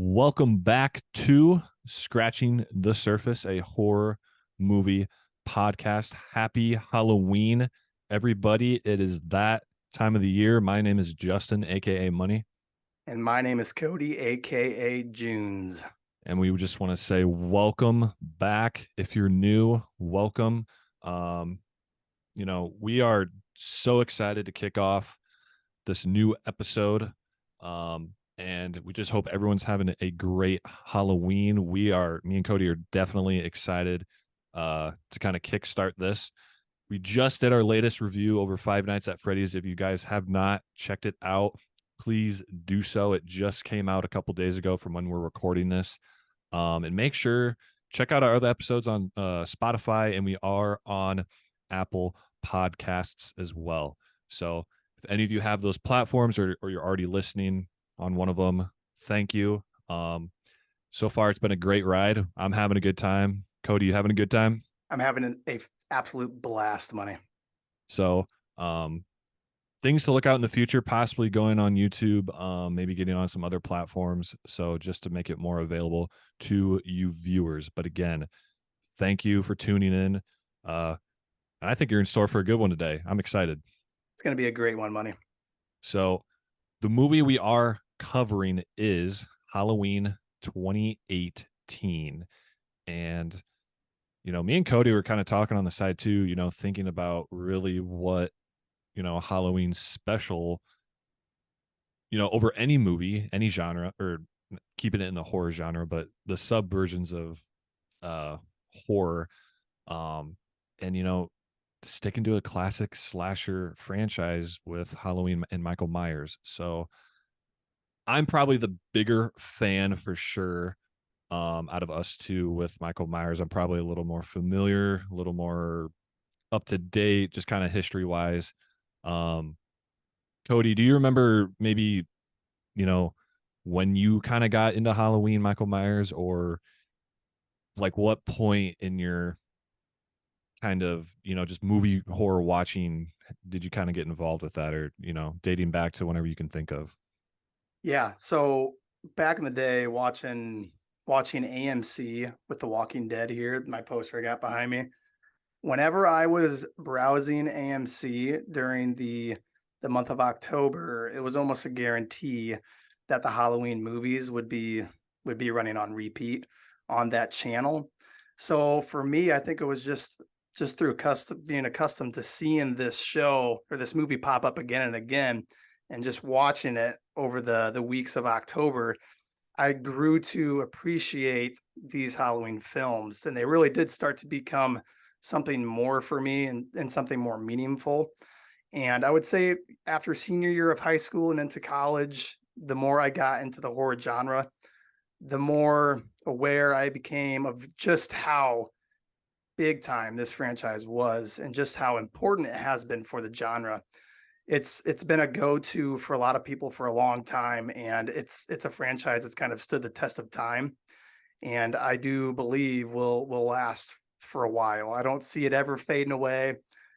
Welcome back to Scratching the Surface, a horror movie podcast. Happy Halloween, everybody. It is that time of the year. My name is Justin, aka Money. And my name is Cody, aka Junes. And we just want to say welcome back. If you're new, welcome. Um, we are so excited to kick off this new episode. And we just hope everyone's having a great Halloween. Me and Cody are definitely excited to kind of kickstart this. We just did our latest review over Five Nights at Freddy's. If you guys have not checked it out, please do so. It just came out a couple days ago from when we're recording this. And make sure check out our other episodes on Spotify, and we are on Apple Podcasts as well. So if any of you have those platforms or you're already listening on one of them, thank you. So far, it's been a great ride. I'm having a good time. Cody, you having a good time? I'm having an absolute blast, Money. So, things to look out in the future, possibly going on YouTube, maybe getting on some other platforms. So just to make it more available to you viewers. But again, thank you for tuning in. I think you're in store for a good one today. I'm excited. It's going to be a great one, Money. So the movie we are covering is Halloween 2018. And, me and Cody were kind of talking on the side too, thinking about really what, a Halloween special, over any movie, any genre, or keeping it in the horror genre, but the subversions of horror. And, sticking to a classic slasher franchise with Halloween and Michael Myers. So I'm probably the bigger fan for sure out of us two with Michael Myers. I'm probably a little more familiar, a little more up to date, just kind of history wise. Um, Cody, do you remember maybe, you know, when you kind of got into Halloween, Michael Myers, or like what point in your kind of, just movie horror watching did you kind of get involved with that, or, dating back to whenever you can think of? Yeah. So back in the day, watching AMC with The Walking Dead here, my poster I got behind me. Whenever I was browsing AMC during the month of October, it was almost a guarantee that the Halloween movies would be running on repeat on that channel. So for me, I think it was just through being accustomed to seeing this show or this movie pop up again and again, and just watching it over the weeks of October, I grew to appreciate these Halloween films, and they really did start to become something more for me and something more meaningful. And I would say after senior year of high school and into college, the more I got into the horror genre, the more aware I became of just how big time this franchise was and just how important it has been for the genre. It's been a go-to for a lot of people for a long time, and it's a franchise that's kind of stood the test of time, and I do believe will last for a while. I don't see it ever fading away.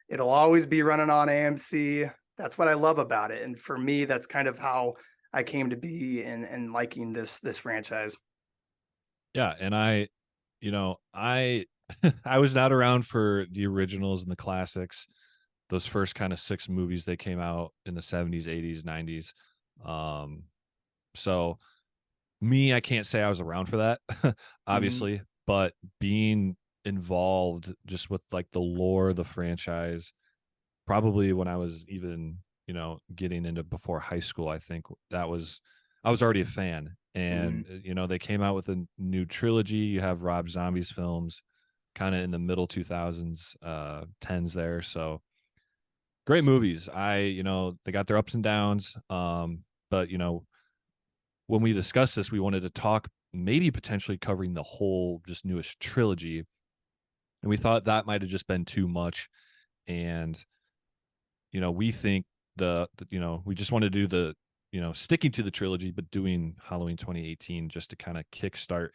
It'll always be running on AMC. That's what I love about it. And for me, that's kind of how I came to be and liking this franchise. Yeah, and I I was not around for the originals and the classics, those first kind of six movies they came out in the 70s, 80s, 90s. Um, so me, I can't say I was around for that, Mhm. obviously, but being involved just with like the lore of the franchise, probably when I was even, getting into before high school, I think I was already a fan. Mhm. And, they came out with a new trilogy. You have Rob Zombie's films kind of in the middle 2000s, tens there. So great movies. They got their ups and downs. But, when we discussed this, we wanted to talk maybe potentially covering the whole just newest trilogy. And we thought that might have just been too much. And, we think we just want to do the, sticking to the trilogy, but doing Halloween 2018 just to kind of kickstart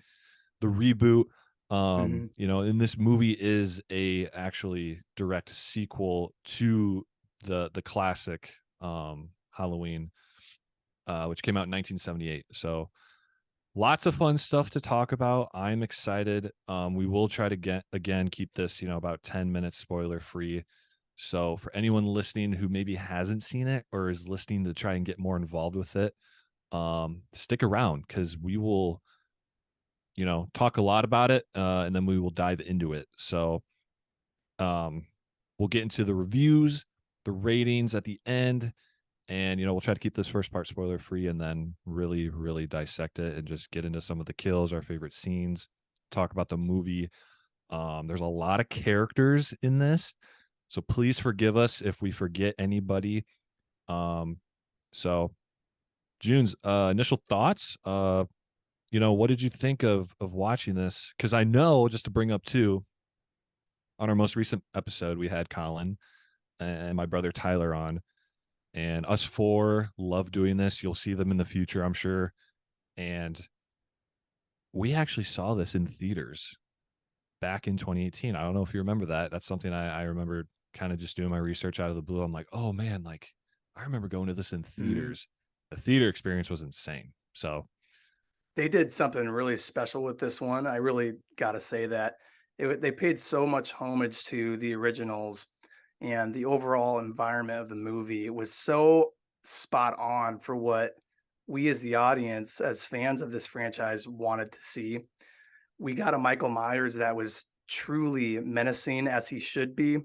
the reboot. Mhm. And this movie is a actually direct sequel to the classic Halloween, which came out in 1978. So lots of fun stuff to talk about. I'm excited. We will try to get again keep this, about 10 minutes spoiler free. So for anyone listening who maybe hasn't seen it or is listening to try and get more involved with it, stick around because we will, talk a lot about it, and then we will dive into it. So um, we'll get into the reviews, the ratings at the end, and we'll try to keep this first part spoiler free, and then really, really dissect it and just get into some of the kills, our favorite scenes, talk about the movie. There's a lot of characters in this, so please forgive us if we forget anybody. Um, so June's initial thoughts. What did you think of watching this? Because I know, just to bring up too, on our most recent episode, we had Colin and my brother Tyler on, and us four love doing this. You'll see them in the future, I'm sure. And we actually saw this in theaters back in 2018. I don't know if you remember that. That's something I remember kind of just doing my research out of the blue. I'm like, oh man, like I remember going to this in Mhm. theaters. The theater experience was insane. So, They did something really special with this one. I really got to say that they paid so much homage to the originals, and the overall environment of the movie was so spot on for what we as the audience, as fans of this franchise, wanted to see. We got a Michael Myers that was truly menacing as he should be.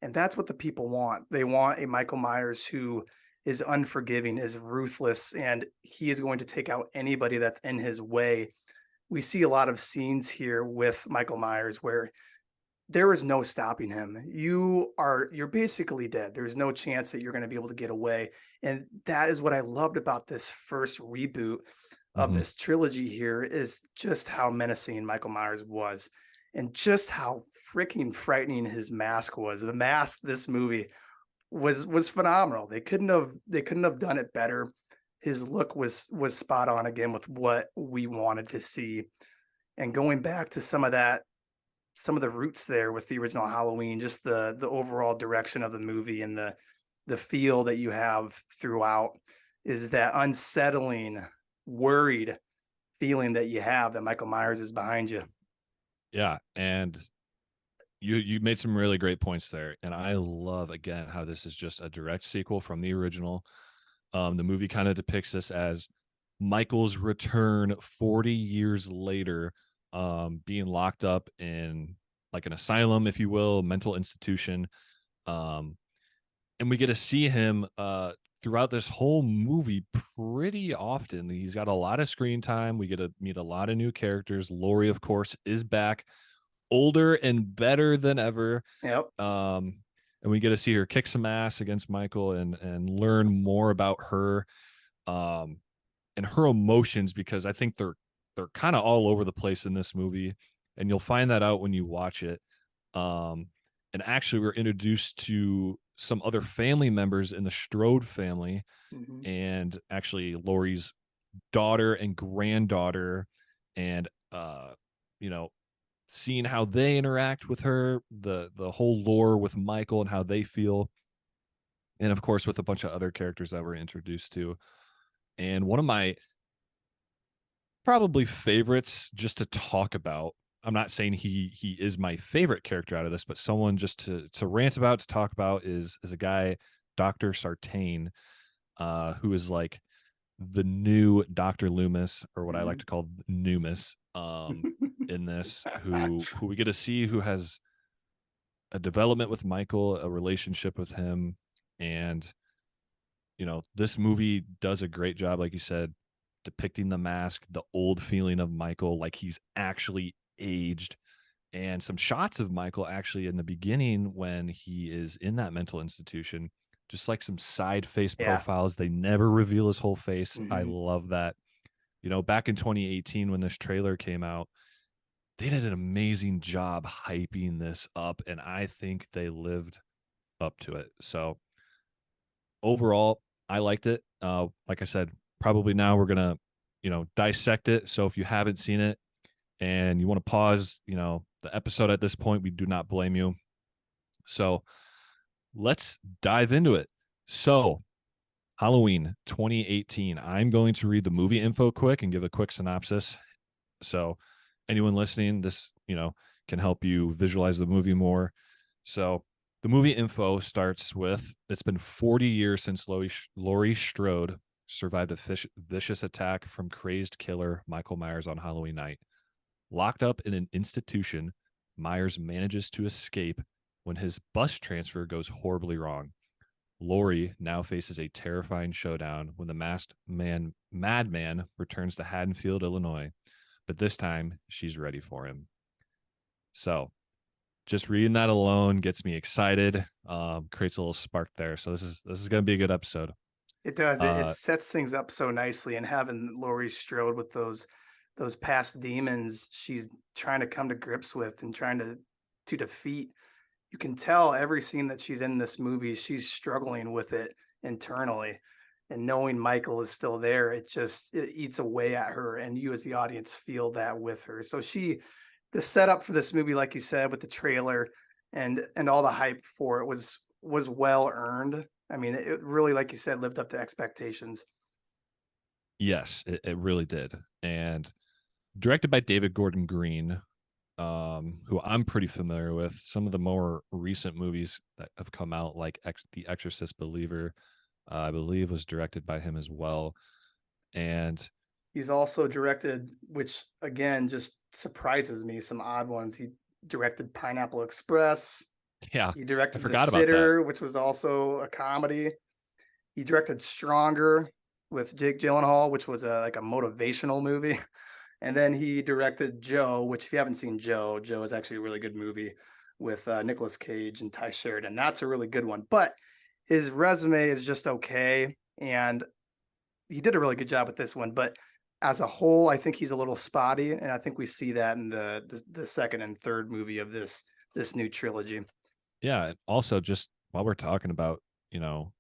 And that's what the people want. They want a Michael Myers who is unforgiving, is ruthless, and he is going to take out anybody that's in his way. We see a lot of scenes here with Michael Myers where there is no stopping him. You're basically dead. There's no chance that you're going to be able to get away. And that is what I loved about this first reboot of mhm. this trilogy here is just how menacing Michael Myers was and just how freaking frightening his mask was. The mask this movie was phenomenal. They couldn't have done it better. His look was spot on again with what we wanted to see. And going back to some of the roots there with the original Halloween, just the overall direction of the movie and the feel that you have throughout is that unsettling, worried feeling that you have that Michael Myers is behind you. Yeah, and you made some really great points there, and I love again how this is just a direct sequel from the original. The movie kind of depicts this as Michael's return 40 years later, being locked up in like an asylum, if you will, mental institution. Um, and we get to see him throughout this whole movie pretty often. He's got a lot of screen time. We get to meet a lot of new characters. Laurie, of course, is back, older and better than ever. Yep. Um, and we get to see her kick some ass against Michael and learn more about her, um, and her emotions, because I think they're kind of all over the place in this movie, and you'll find that out when you watch it. Um, and actually, we're introduced to some other family members in the Strode family, Hmm. and actually Laurie's daughter and granddaughter, and you know, seeing how they interact with her, the whole lore with Michael and how they feel, and of course with a bunch of other characters that we're introduced to. And one of my probably favorites just to talk about. I'm not saying he is my favorite character out of this, but someone just to rant about, to talk about, is a guy, Dr. Sartain, who is like the new Dr. Loomis, or what I like Hmm. to call Noomis, in this, who we get to see, who has a development with Michael, a relationship with him, and this movie does a great job, like you said, depicting the mask, the old feeling of Michael, like he's actually aged. And some shots of Michael actually in the beginning when he is in that mental institution, just like some side face Yeah. profiles. They never reveal his whole face. I Hmm. love that. Back in 2018 when this trailer came out, they did an amazing job hyping this up, and I think they lived up to it. So overall, I liked it. Like I said, probably now we're gonna, dissect it. So if you haven't seen it and you want to pause, the episode at this point, we do not blame you. So let's dive into it. So Halloween 2018. I'm going to read the movie info quick and give a quick synopsis. So anyone listening, this, can help you visualize the movie more. So the movie info starts with, it's been 40 years since Laurie Strode survived a vicious attack from crazed killer Michael Myers on Halloween night. Locked up in an institution, Myers manages to escape when his bus transfer goes horribly wrong. Laurie now faces a terrifying showdown when the masked madman returns to Haddonfield, Illinois, but this time she's ready for him. So, just reading that alone gets me excited. Creates a little spark there. So this is going to be a good episode. It does. It Uh, sets things up so nicely, and having Laurie Strode with those past demons she's trying to come to grips with and trying to defeat. You can tell every scene that she's in this movie, she's struggling with it internally. And knowing Michael is still there, it eats away at her, and you as the audience feel that with her. So the setup for this movie, like you said, with the trailer and all the hype for it was well earned. I mean, it really, like you said, lived up to expectations. yes, it really did. And directed by David Gordon Green, who I'm pretty familiar with. Some of the more recent movies that have come out, like The Exorcist Believer, I believe was directed by him as well. And He's also directed, which again just surprises me, some odd ones. He directed Pineapple Express. yeah, He I directed The forgot about that. Sitter, which was also a comedy. He directed Stronger with Jake Gyllenhaal, which was like a motivational movie. And then he directed Joe, which if you haven't seen Joe is actually a really good movie with Nicolas Cage and Ty Sheridan. That's a really good one. But his resume is just okay, and he did a really good job with this one. But as a whole, I think he's a little spotty, and I think we see that in the second and third movie of this new trilogy. Yeah, and also just while we're talking about, you know,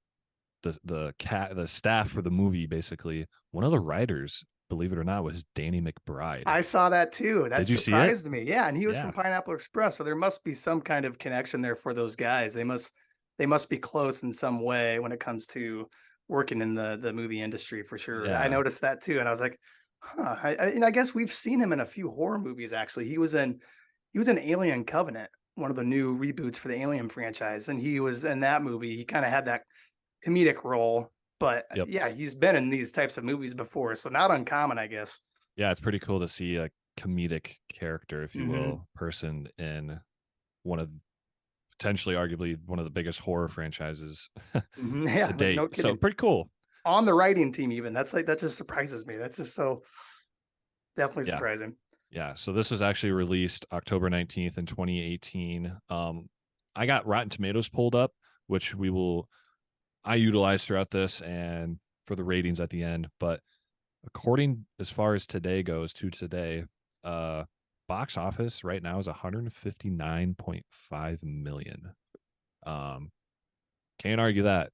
the staff for the movie, basically, one of the writers, believe it or not, was Danny McBride. I saw that too. That Did you see it? surprised me. Yeah, and he was Yeah. from Pineapple Express, so there must be some kind of connection there for those guys. They must be close in some way when it comes to working in the movie industry for sure. I Yeah. noticed that too, and I was like, huh. And I guess we've seen him in a few horror movies. Actually, he was in Alien Covenant, one of the new reboots for the Alien franchise, and he was in that movie. He kind of had that comedic role, but Yep. yeah, he's been in these types of movies before, so not uncommon, I guess. Yeah, it's pretty cool to see a comedic character, if you Hmm. will, person in one of potentially arguably one of the biggest horror franchises Yeah, to date. no So kidding. pretty cool. On the writing team, even that just surprises me. That's just so definitely Yeah. surprising. Yeah. So this was actually released October 19th in 2018. I got Rotten Tomatoes pulled up, which I utilize throughout this and for the ratings at the end. But according as far as today goes to today, uh box office right now is 159.5 million. Um can't argue that.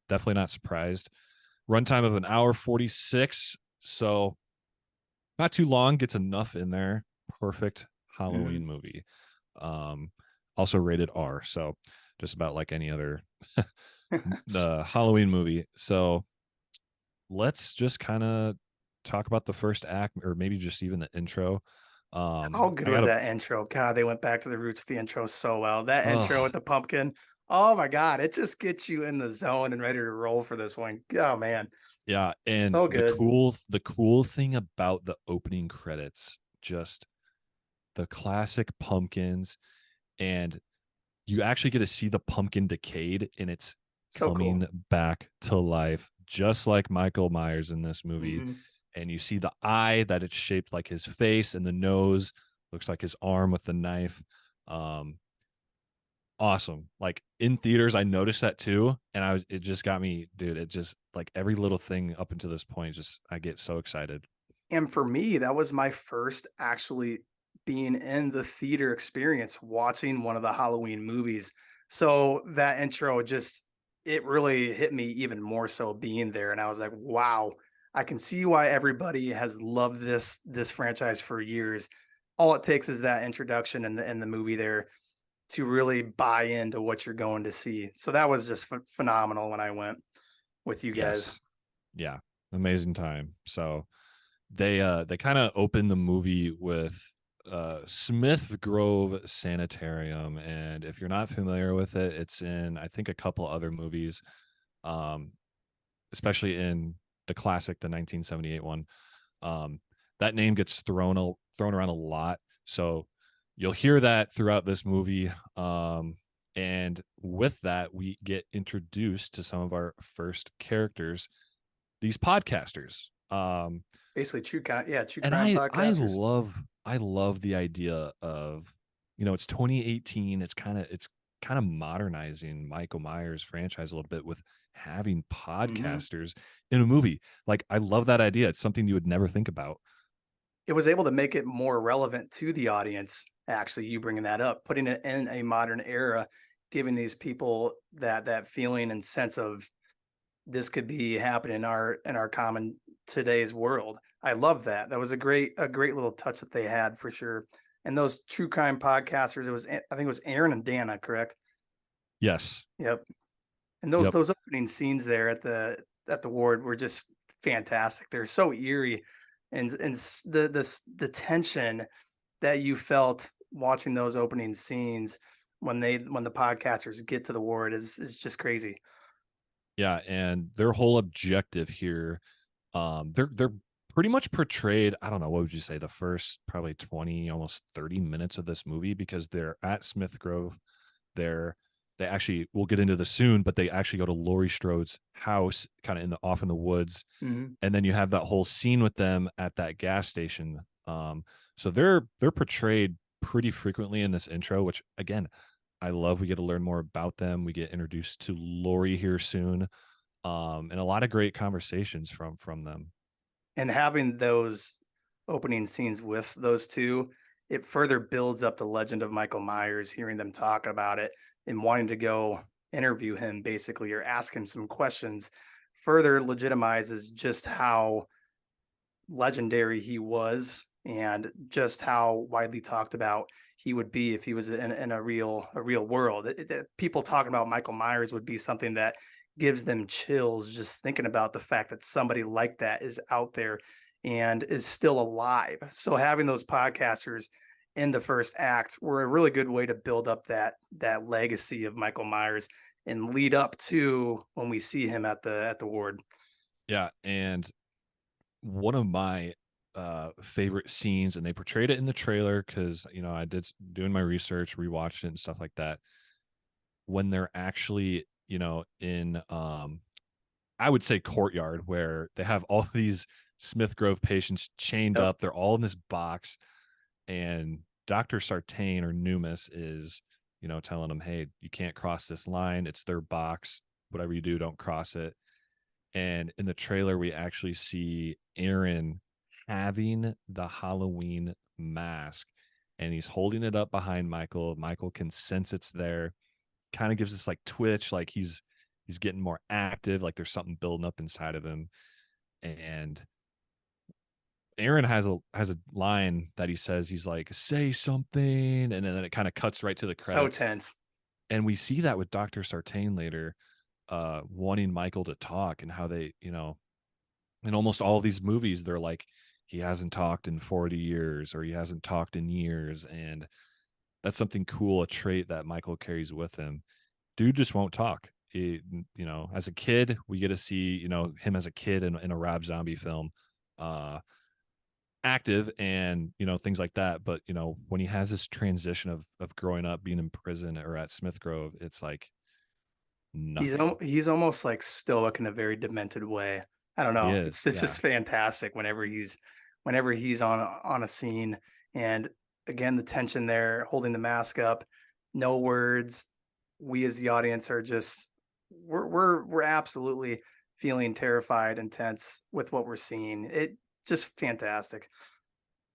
Definitely not surprised. Runtime of an hour 46, so not too long, gets enough in there. Perfect Halloween Mhm. movie. Um Also rated R, so just about like any other Halloween movie. So let's just kind of talk about the first act, or maybe just even the intro. How good I was gotta that intro? God, they went back to the roots of the intro so well. That intro with oh the pumpkin. Oh my God, it just gets you in the zone and ready to roll for this one. Oh man, yeah, and so the good. cool thing about the opening credits, just the classic pumpkins, and you actually get to see the pumpkin decayed and it's So cool. coming back to life, just like Michael Myers in this movie. Hmm. And you see the eye that it's shaped like his face, and the nose looks like his arm with the knife. Um, awesome. Like in theaters, I noticed that too, and it just got me, dude. It just like every little thing up until this point, just I get so excited. And for me, that was my first actually being in the theater experience, watching one of the Halloween movies. So that intro just it really hit me even more so being there. And I was like, wow, I can see why everybody has loved this franchise for years. All it takes is that introduction in the movie there to really buy into what you're going to see. So that was just phenomenal when I went. with you guys. Yes. Yeah. Amazing time. So they kind of open the movie with Smith Grove Sanitarium, and if you're not familiar with it, it's in I think a couple other movies, um, especially in the classic, the 1978 one. Um, that name gets thrown around a lot, so you'll hear that throughout this movie. And with that, we get introduced to some of our first characters, these podcasters. Basically, true And crime podcasters. I love the idea of, it's 2018. It's kind of modernizing Michael Myers franchise a little bit with having Hmm. podcasters in a movie. Like I love that idea. It's something you would never think about. It was able to make it more relevant to the audience. Actually, you bringing that up, putting it in a modern era, giving these people that feeling and sense of this could be happening in our common today's world. I love that. That was a great little touch that they had for sure. And those true crime podcasters, I think it was Aaron and Dana, correct? Yes. Yep. And Yep. those opening scenes there at the ward were just fantastic. They're so eerie, and the tension that you felt watching those opening scenes when the podcasters get to the ward is just crazy. Yeah, and their whole objective here, they're pretty much portrayed, I don't know, what would you say, the first probably 20, almost 30 minutes of this movie, because they're at Smith Grove. They're they actually, we'll get into this soon, but they actually go to Laurie Strode's house, kind of off in the woods, Mhm. and then you have that whole scene with them at that gas station. So they're portrayed pretty frequently in this intro, which again, I love. We get to learn more about them. We get introduced to Lori here soon, and a lot of great conversations from them. And having those opening scenes with those two, it further builds up the legend of Michael Myers, hearing them talk about it and wanting to go interview him basically or ask him some questions further legitimizes just how legendary he was and just how widely talked about he would be if he was in a real world. People talking about Michael Myers would be something that gives them chills just thinking about the fact that somebody like that is out there and is still alive. So having those podcasters in the first act were a really good way to build up that legacy of Michael Myers and lead up to when we see him at the ward. Yeah, and one of my favorite scenes, and they portrayed it in the trailer because I did doing my research, rewatched it and stuff like that. When they're actually, in I would say courtyard, where they have all these Smith Grove patients chained Yep. up. They're all in this box, and Dr. Sartain or Numis is, telling them, "Hey, you can't cross this line. It's their box. Whatever you do, don't cross it." And in the trailer, we actually see Aaron having the Halloween mask, and he's holding it up behind Michael. Michael can sense it's there. Kind of gives this like twitch, like he's getting more active, like there's something building up inside of him. And Aaron has a line that he says, he's like, "Say something," and then it kind of cuts right to the So credits. tense. And we see that with Dr. Sartain later, wanting Michael to talk, and how they, in almost all of these movies, they're like, he hasn't talked in 40 years, or he hasn't talked in years. And that's something cool, a trait that Michael carries with him. Dude just won't talk. As a kid, we get to see, him as a kid in a Rob Zombie film, uh, active and, things like that. But, when he has this transition of growing up, being in prison or at Smith Grove, it's like nothing. He's almost like stoic in a very demented way. I don't He know. is. It's Yeah. just fantastic whenever he's on a scene. And again, the tension there, holding the mask up, no words. We as the audience are just we're absolutely feeling terrified and tense with what we're seeing. It just fantastic.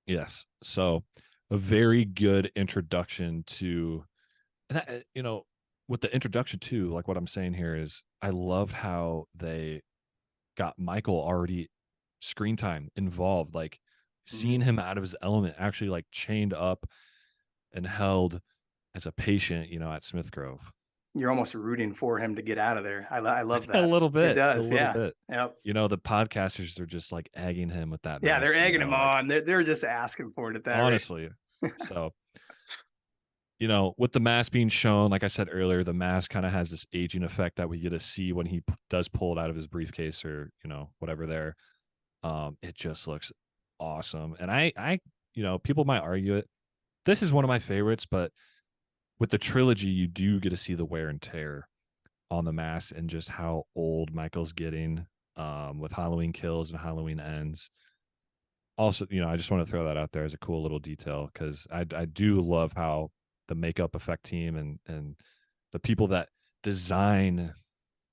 Yes. So a very good introduction to and that, with the introduction too, like what I'm saying here is I love how they got Michael already screen time involved, like seeing Mhm. him out of his element, actually like chained up and held as a patient, at Smith Grove. you're almost rooting for him to get out of there. I love A that. little It bit, a does, little yeah. bit. Yep. You know, the podcasters are just like egging him with that Yeah, they're mask, you egging know, him like on. They're just asking for it at that rate. honestly. So, you know, with the mask being shown, like I said earlier, the mask kind of has this aging effect that we get to see when he does pull it out of his briefcase or, you know, whatever there. It just looks awesome. And you know, people might argue it. This is one of my favorites, but with the trilogy, you do get to see the wear and tear on the mask and just how old Michael's getting with Halloween Kills and Halloween Ends. Also, you know, I just want to throw that out there as a cool little detail because I do love how the makeup effect team and the people that design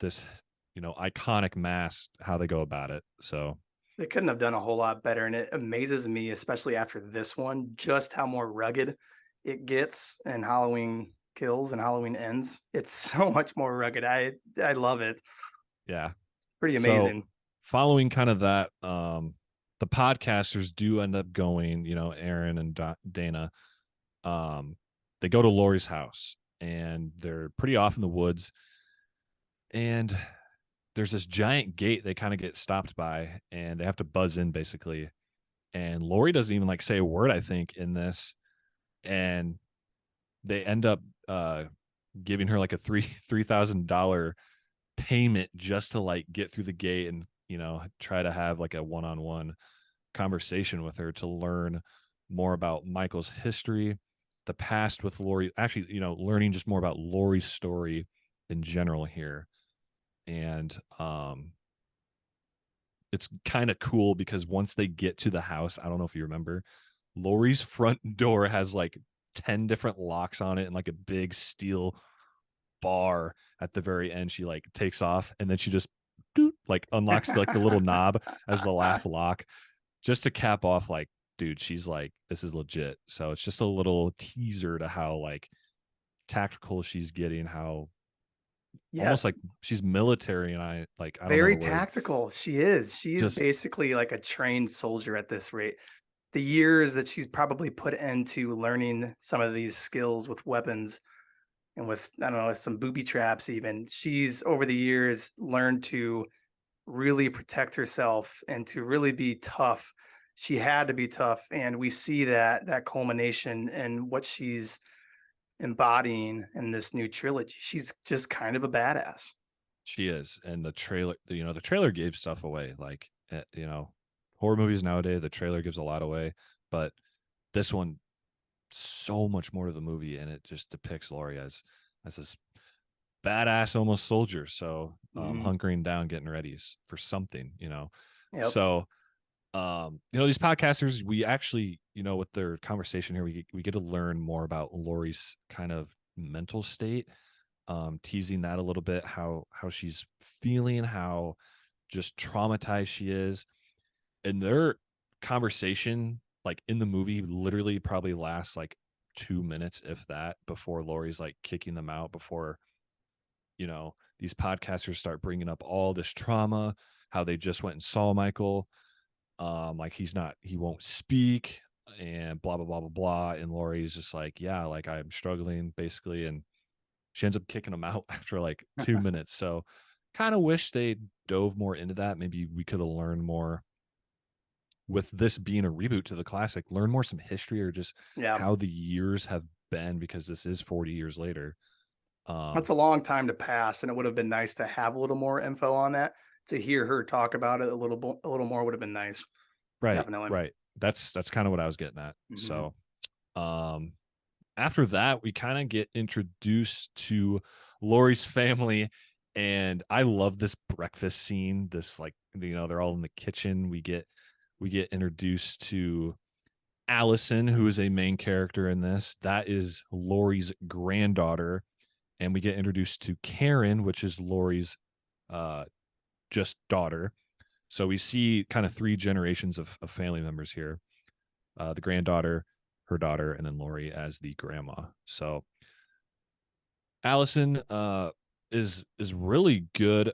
this, you know, iconic mask, how they go about it. So They couldn't have done a whole lot better, and it amazes me, especially after this one, just how more rugged it gets in Halloween Kills and Halloween Ends. It's so much more rugged. I love it. yeah. Pretty So amazing. following kind of that, the podcasters do end up going, you know, Aaron and Dana, um, they go to Lori's house and they're pretty off in the woods. And there's this giant gate they kind of get stopped by and they have to buzz in basically. And Lori doesn't even like say a word, I think, in this. And they end up giving her like a $3,000 payment just to like get through the gate and, you know, try to have like a one-on-one conversation with her to learn more about Michael's history, the past with Lori, actually, you know, learning just more about Lori's story in general here. And it's kind of cool because once they get to the house, I don't know if you remember, Lori's front door has like 10 different locks on it and like a big steel bar at the very end. She like takes off and then she just like unlocks like the little knob as the last lock just to cap off like, dude, she's like, this is legit. So it's just a little teaser to how like tactical she's getting, how almost Yes, like she's military. And I don't know very the word, tactical. She is. She is just basically like a trained soldier at this rate. The years that she's probably put into learning some of these skills with weapons and with, I don't know, some booby traps even, she's over the years learned to really protect herself and to really be tough. She had to be tough, and we see that culmination in what she's embodying in this new trilogy. She's just kind of a badass. she is. And the trailer, you know, the trailer gave stuff away. Like, you know, horror movies nowadays, the trailer gives a lot away, but this one, so much more to the movie, and it just depicts Laurie as this badass almost soldier. So Mhm. hunkering down, getting ready for something, you know. Yep. So you know, these podcasters, we actually, you know, with their conversation here, we get to learn more about Laurie's kind of mental state, teasing that a little bit, how she's feeling, how just traumatized she is. And their conversation, like in the movie, literally probably lasts like 2 minutes, if that, before Laurie's like kicking them out, before, you know, these podcasters start bringing up all this trauma, how they just went and saw Michael, like he won't speak and blah blah blah blah blah. And Laurie's just like, yeah, like I'm struggling basically, and she ends up kicking him out after like 2 minutes. So kind of wish they dove more into that. Maybe we could have learned more with this being a reboot to the classic, learn more some history or just Yeah. how the years have been because this is 40 years later. That's Um, a long time to pass, and it would have been nice to have a little more info on that. To hear her talk about it a little more would have been nice. right, Definitely. right. That's kind of what I was getting at. Mhm. So, um, after that, we kind of get introduced to Laurie's family, and I love this breakfast scene. This like, you know, they're all in the kitchen. We get introduced to Allison, who is a main character in this. That is Laurie's granddaughter, and we get introduced to Karen, which is Laurie's uh, just daughter. So we see kind of three generations of family members here: the granddaughter, her daughter, and then Laurie as the grandma. So Allison is really good,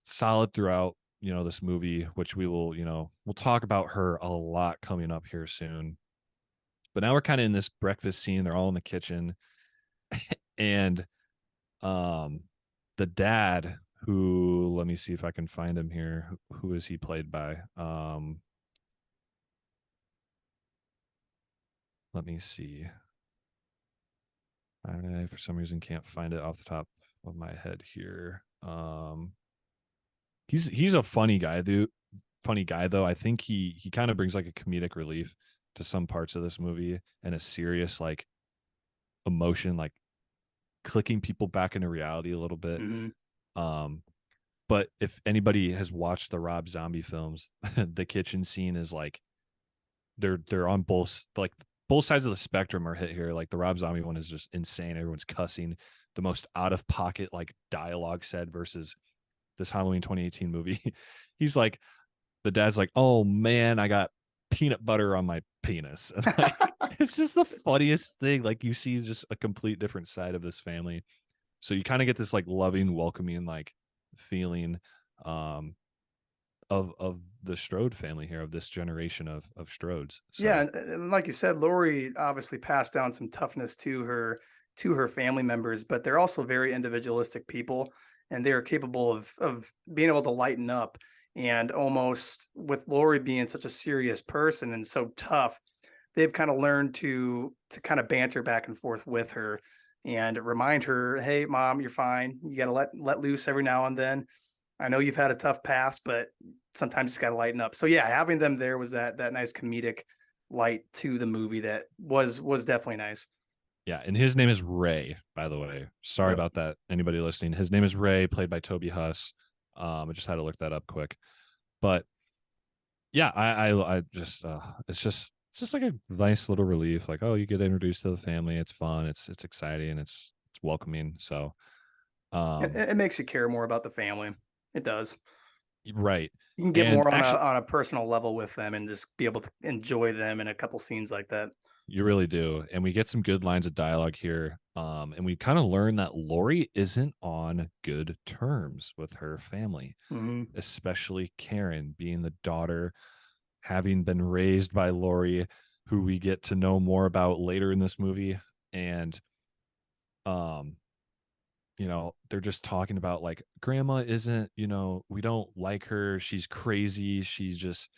solid throughout, you know, this movie, which we will, you know, we'll talk about her a lot coming up here soon. But now we're kind of in this breakfast scene. They're all in the kitchen, and Um, the dad, who, let me see if I can find him here. Who is he played by? Let me see. I for some reason can't find it off the top of my head here. He's a funny guy, dude. Funny guy though. I think he kind of brings like a comedic relief to some parts of this movie and a serious like emotion, like clicking people back into reality a little bit. Hmm. Um, but if anybody has watched the Rob Zombie films, the kitchen scene is like they're on both sides of the spectrum are hit here. Like the Rob Zombie one is just insane. Everyone's cussing, the most out of pocket like dialogue said versus this Halloween 2018 movie. He's like, the dad's like, "Oh man, I got peanut butter on my penis." And like it's just the funniest thing. Like you see just a complete different side of this family. So you kind of get this like loving, welcoming like feeling um of the Strode family here, of this generation of Strodes. Yeah, So and like you said, Lori obviously passed down some toughness to her family members, but they're also very individualistic people, and they are capable of being able to lighten up. And almost with Lori being such a serious person and so tough, they've kind of learned to kind of banter back and forth with her and remind her, "Hey, mom, you're fine. You got to let loose every now and then. I know you've had a tough past, but sometimes you just got to lighten up." So yeah, having them there was that nice comedic light to the movie that was definitely nice. yeah, and his name is Ray, by the way. Sorry Yep. about that. Anybody listening, his name is Ray, played by Toby Huss. I just had to look that up quick, but yeah, I just it's just like a nice little relief. Like, oh, you get introduced to the family. It's fun. It's exciting. It's welcoming. So, It, um, it makes you care more about the family. It does. right. You can get And more actually, on a personal level with them and just be able to enjoy them in a couple scenes like that. you really do. And we get some good lines of dialogue here. And we kind of learn that Lori isn't on good terms with her family, Hmm. especially Karen, being the daughter, having been raised by Lori, who we get to know more about later in this movie. And um, they're just talking about like grandma isn't, we don't like her. She's crazy. She's just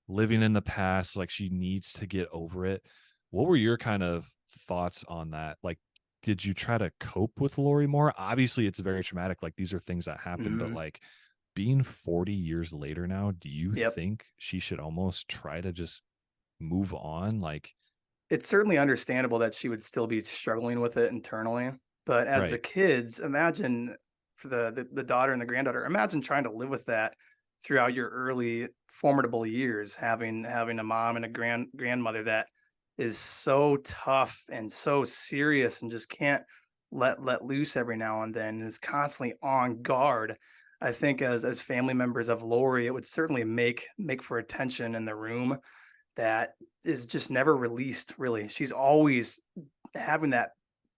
living in the past. Like she needs to get over it. What were your kind of thoughts on that? Like, did you try to cope with Lori more? Obviously, it's very traumatic. Like these are things that happen, but Hmm. like being 40 years later now, do you Yep. think she should almost try to just move on? Like, It's certainly understandable that she would still be struggling with it internally, but as the right. kids, imagine for the daughter and the granddaughter, imagine trying to live with that throughout your early formidable years, having a mom and a grandmother that is so tough and so serious and just can't let loose every now and then and is constantly on guard. I think as family members of Lori, it would certainly make for a tension in the room that is just never released, really. She's always having that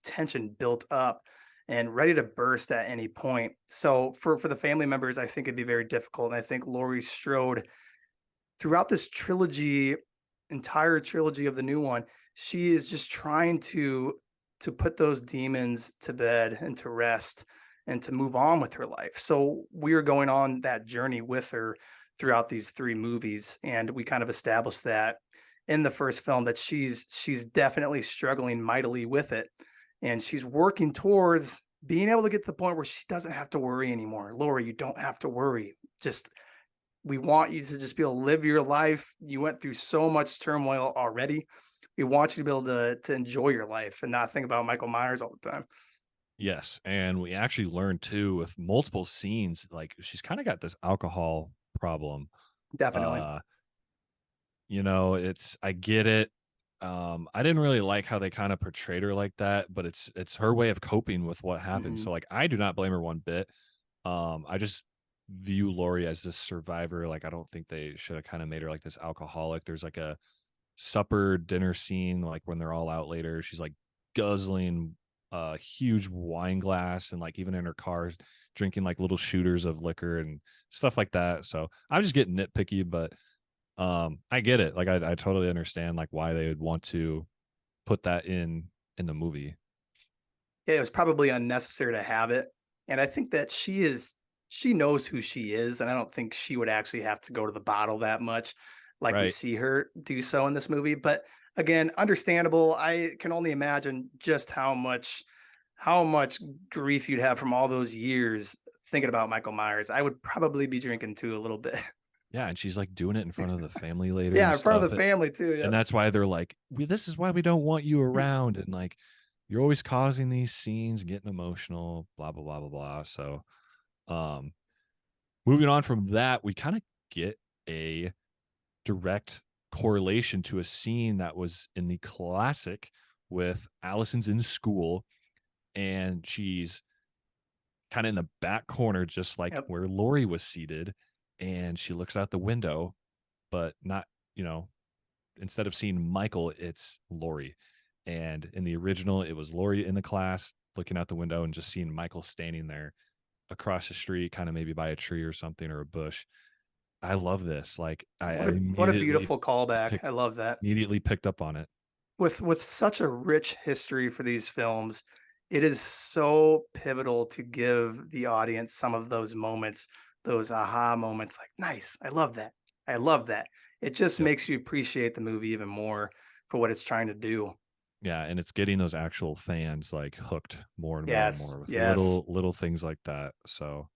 tension built up and ready to burst at any point. So for the family members, I think it'd be very difficult. And I think Laurie Strode throughout this trilogy, entire trilogy of the new one, she is just trying to put those demons to bed and to rest and to move on with her life. So we are going on that journey with her throughout these three movies, and we kind of established that in the first film that she's definitely struggling mightily with it, and she's working towards being able to get to the point where she doesn't have to worry anymore. Laura, you don't have to worry. Just we want you to just be able to live your life. You went through so much turmoil already. We want you to be able to enjoy your life and not think about Michael Myers all the time. Yes, and we actually learned too with multiple scenes, like she's kind of got this alcohol problem. Definitely. Uh, it's I get it. I didn't really like how they kind of portrayed her like that, but it's her way of coping with what happened. Hmm. So like I do not blame her one bit. I just view Lori as this survivor. Like I don't think they should have kind of made her like this alcoholic. There's like a supper dinner scene, like when they're all out later, she's like guzzling a huge wine glass and like even in her car drinking like little shooters of liquor and stuff like that. So I'm just getting nitpicky, but I get it. Like I totally understand like why they would want to put that in the movie. it was probably unnecessary to have it. And I think that she knows who she is, and I don't think she would actually have to go to the bottle that much like we Right. see her do so in this movie. But again, understandable. I can only imagine just how much grief you'd have from all those years thinking about Michael Myers. I would probably be drinking too a little bit. Yeah, and she's like doing it in front of the family later Yeah, and in front of stuff. the family too. And Yep. that's why they're like, this is why we don't want you around. And like, you're always causing these scenes, getting emotional, blah, blah, blah, blah, blah. So, um, moving on from that, we kind of get a direct correlation to a scene that was in the classic with Allison's in school and she's kind of in the back corner, just like Yep. where Lori was seated. And she looks out the window, but not, instead of seeing Michael, it's Lori. And in the original, it was Lori in the class looking out the window and just seeing Michael standing there across the street, kind of maybe by a tree or something or a bush. I love this. Like I What a beautiful callback. picked I love that. immediately picked up on it. With such a rich history for these films, it is so pivotal to give the audience some of those moments, those aha moments like, "Nice. I love that. I love that." It just Yep. makes you appreciate the movie even more for what it's trying to do. Yeah, and it's getting those actual fans like hooked more and more and Yes, more with yes. little things like that. So,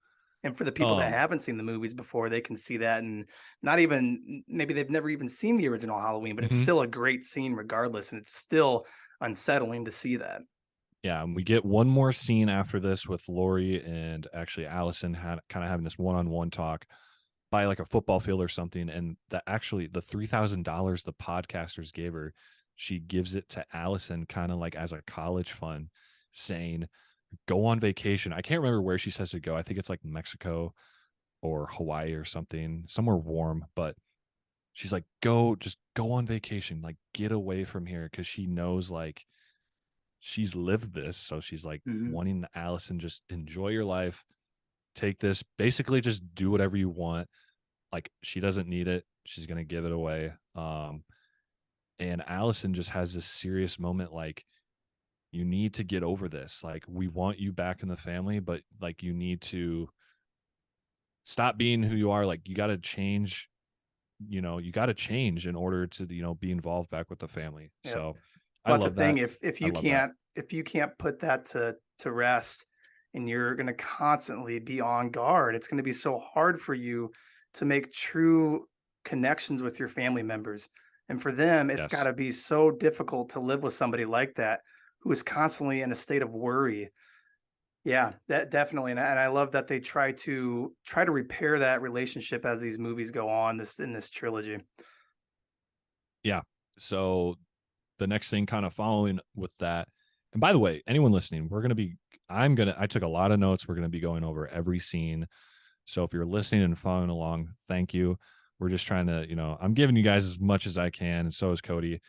And for the people that um, haven't seen the movies before, they can see that and not even maybe they've never even seen the original Halloween, but it's mhm. still a great scene regardless, and it's still unsettling to see that. Yeah, and we get one more scene after this with Lori and actually Allison had kind of having this one-on-one talk by like a football field or something. And that actually the $3,000 the podcasters gave her, she gives it to Allison kind of like as a college fund, saying, go on vacation. I can't remember where she says to go. I think it's like Mexico or Hawaii or something, somewhere warm, but she's like, just go on vacation, like get away from here. Cause she knows like she's lived this. So she's like Mhm. wanting Allison, just enjoy your life, take this, basically just do whatever you want. Like she doesn't need it. She's gonna give it away. And Allison just has this serious moment like, you need to get over this. Like, we want you back in the family, but like you need to stop being who you are. Like you gotta change, you gotta change in order to, be involved back with the family. Yep. So I Well, that's the love thing. that. If I you love that. can't put that to rest, and you're going to constantly be on guard, it's going to be so hard for you to make true connections with your family members. And for them, it's got Yes. to be so difficult to live with somebody like that who is constantly in a state of worry. Yeah, that definitely. And I love that they try to repair that relationship as these movies go on this in this trilogy. Yeah. So the next thing kind of following with that, and by the way, anyone listening, I took a lot of notes. We're going to be going over every scene. So if you're listening and following along, thank you. We're just trying to, I'm giving you guys as much as I can, and so is Cody.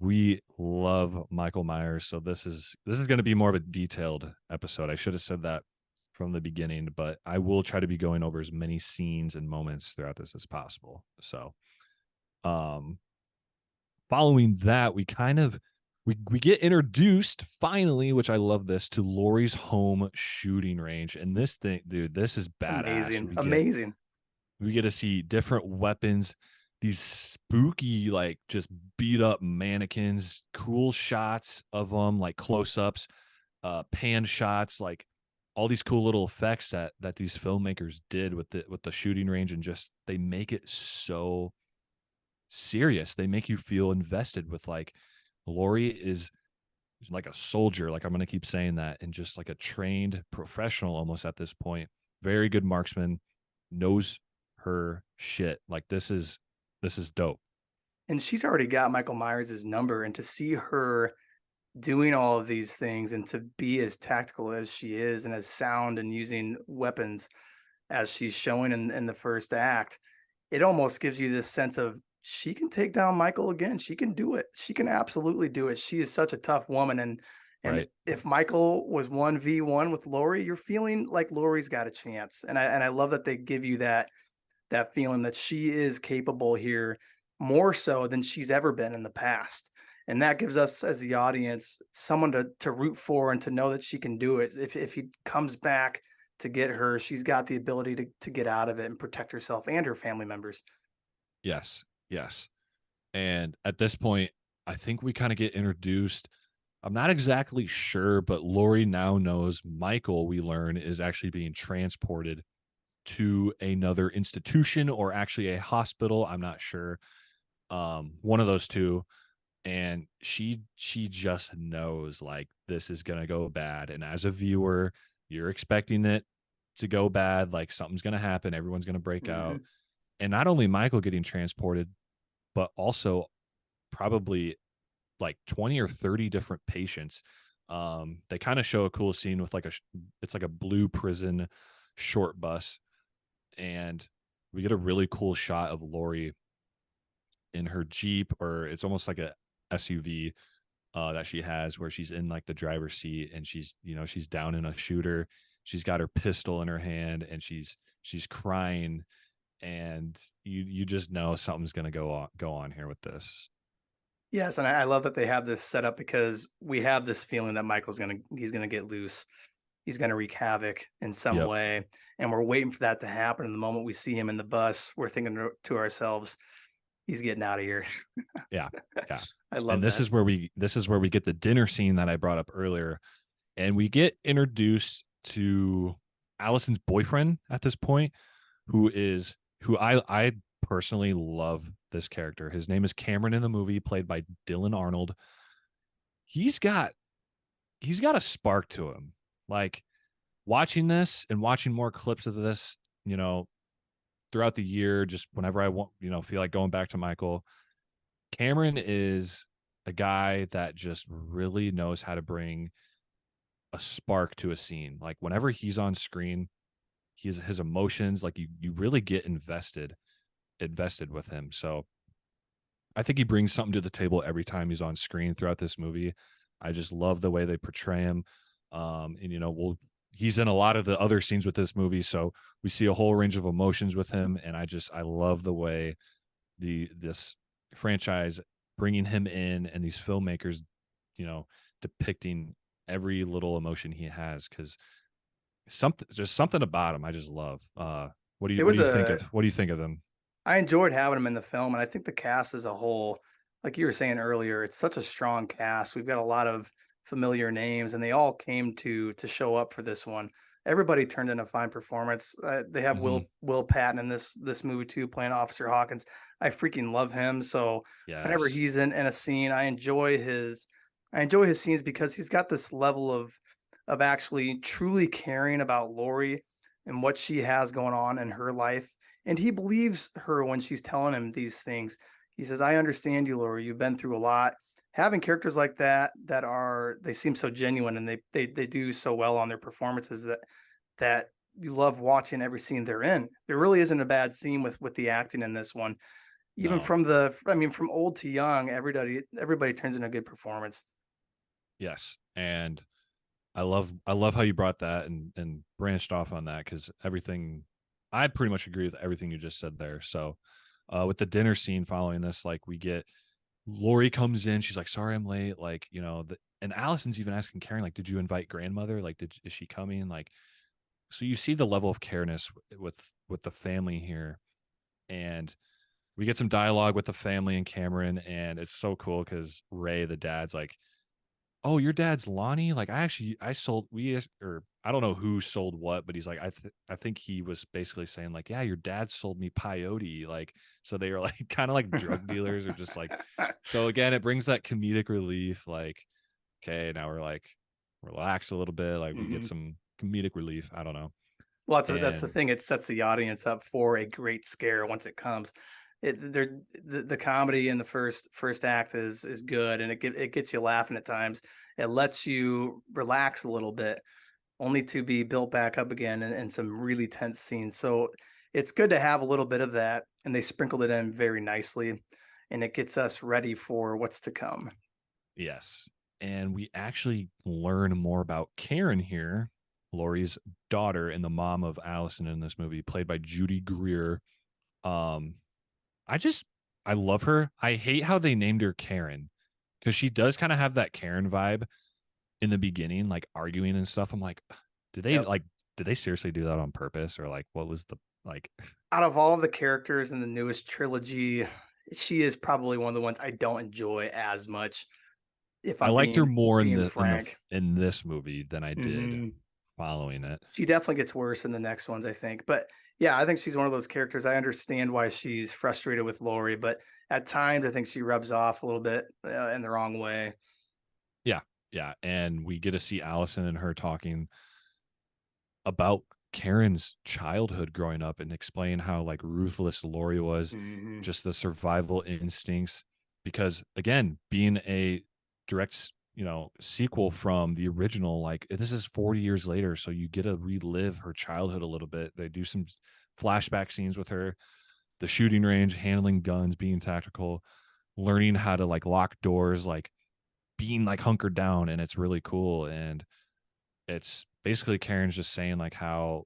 We love Michael Myers, so this is going to be more of a detailed episode. I should have said that from the beginning, but I will try to be going over as many scenes and moments throughout this as possible. So, um, following that, we get introduced finally, which I love this, to Lori's home shooting range. And this thing, dude, this is badass. Amazing. We get Amazing. we get to see different weapons, these spooky, like just beat up mannequins, cool shots of them, like close-ups, pan shots, like all these cool little effects that these filmmakers did with the shooting range, and just they make it so serious. They make you feel invested with like Lori is like a soldier, like I'm gonna keep saying that, and just like a trained professional almost at this point. Very good marksman, knows her shit. Like this is dope. And she's already got Michael Myers' number, and to see her doing all of these things and to be as tactical as she is and as sound and using weapons as she's showing in the first act, it almost gives you this sense of she can take down Michael again. She can do it. She can absolutely do it. She is such a tough woman. And Right. if Michael was 1v1 with Lori, you're feeling like Lori's got a chance. And I love that they give you that feeling that she is capable here more so than she's ever been in the past. And that gives us as the audience someone to root for and to know that she can do it. If he comes back to get her, she's got the ability to get out of it and protect herself and her family members. Yes. Yes. And at this point, I think we kind of get introduced. I'm not exactly sure, but Lori now knows Michael, we learn, is actually being transported to another institution or actually a hospital. I'm not sure. One of those two. And she just knows like this is gonna go bad. And as a viewer, you're expecting it to go bad, like something's gonna happen, everyone's gonna break out. Mhm. And not only Michael getting transported, but also probably like 20 or 30 different patients. They kind of show a cool scene with like it's like a blue prison short bus, and we get a really cool shot of Lori in her Jeep, or it's almost like a SUV that she has, where she's in like the driver's seat and she's, she's down in a shooter. She's got her pistol in her hand and she's crying, and you just know something's gonna go on here with this. Yes, and I love that they have this set up because we have this feeling that he's gonna get loose. He's gonna wreak havoc in some Yep. way, and we're waiting for that to happen. And the moment we see him in the bus, we're thinking to ourselves, "He's getting out of here." Yeah. Yeah. I And love this that. is where we get the dinner scene that I brought up earlier, and we get introduced to Allison's boyfriend at this point, who I personally love this character. His name is Cameron in the movie, played by Dylan Arnold. He's got he's got a spark to him. Like watching this and watching more clips of this, you know, throughout the year, just whenever I want, feel like going back to Michael, Cameron is a guy that just really knows how to bring a spark to a scene. Like whenever he's on screen, his emotions, like you really get invested with him. So I think he brings something to the table every time he's on screen throughout this movie. I just love the way they portray him. And he's in a lot of the other scenes with this movie, so we see a whole range of emotions with him, and I love the way this franchise bringing him in and these filmmakers, you know, depicting every little emotion he has, because something about him I just love. What do you It what do was you think a of what do you think of them? I enjoyed having him in the film, and I think the cast as a whole, like you were saying earlier, it's such a strong cast. We've got a lot of familiar names, and they all came to show up for this one. Everybody turned in a fine performance. They have Hmm. Will Patton in this movie too, playing Officer Hawkins. I freaking love him. So whenever Yes. he's in a scene, I enjoy his scenes because he's got this level of actually truly caring about Lori and what she has going on in her life, and he believes her when she's telling him these things. He says, "I understand you, Laura. You've been through a lot." Having characters like they seem so genuine, and they do so well on their performances that you love watching every scene they're in. There really isn't a bad scene with the acting in this one. Even No. from old to young, everybody turns in a good performance. Yes. And I love how you brought that and branched off on that, because everything I pretty much agree with everything you just said there. So with the dinner scene following this, like we get Lori comes in, she's like, sorry I'm late, like, and Allison's even asking Karen, like, did you invite grandmother? Like, is she coming? Like, so you see the level of careness with the family here. And we get some dialogue with the family and Cameron, and it's so cool because Ray, the dad's like, oh, your dad's Lonnie? Like I sold or I don't know who sold what, but he's like, I think he was basically saying like, yeah, your dad sold me peyote. Like, so they are like kind of like drug dealers, or just like, so again, it brings that comedic relief. Like, okay, now we're like relax a little bit, like we get Mhm. some comedic relief. I don't know. Well, that's the And thing. It sets the audience up for a great scare once it comes. The comedy in the first act is good, and it gets you laughing at times. It lets you relax a little bit, only to be built back up again in some really tense scenes. So it's good to have a little bit of that, and they sprinkled it in very nicely, and it gets us ready for what's to come. yes, and we actually learn more about Karen here, Laurie's daughter and the mom of Allison in this movie, played by Judy Greer. Um, I just I love her. I hate how they named her Karen. because she does kind of have that Karen vibe in the beginning, like arguing and stuff. I'm like, did they Yep. like did they seriously do that on purpose, or like what was the like? Out of all of the characters in the newest trilogy, she is probably one of the ones I don't enjoy as much, if I I'm liked her more in being the frank. in this movie than I did Mhm. following it. She definitely gets worse in the next ones, I think. But yeah, I think she's one of those characters. I understand why she's frustrated with Lori, but at times I think she rubs off a little bit in the wrong way. Yeah, yeah, and we get to see Allison and her talking about Karen's childhood growing up and explain how like ruthless Lori was, Hmm. just the survival instincts. Because again, being a direct, sequel from the original, like this is 40 years later, so you get to relive her childhood a little bit. They do some flashback scenes with her, the shooting range, handling guns, being tactical, learning how to like lock doors, like being like hunkered down, and it's really cool. And it's basically Karen's just saying like how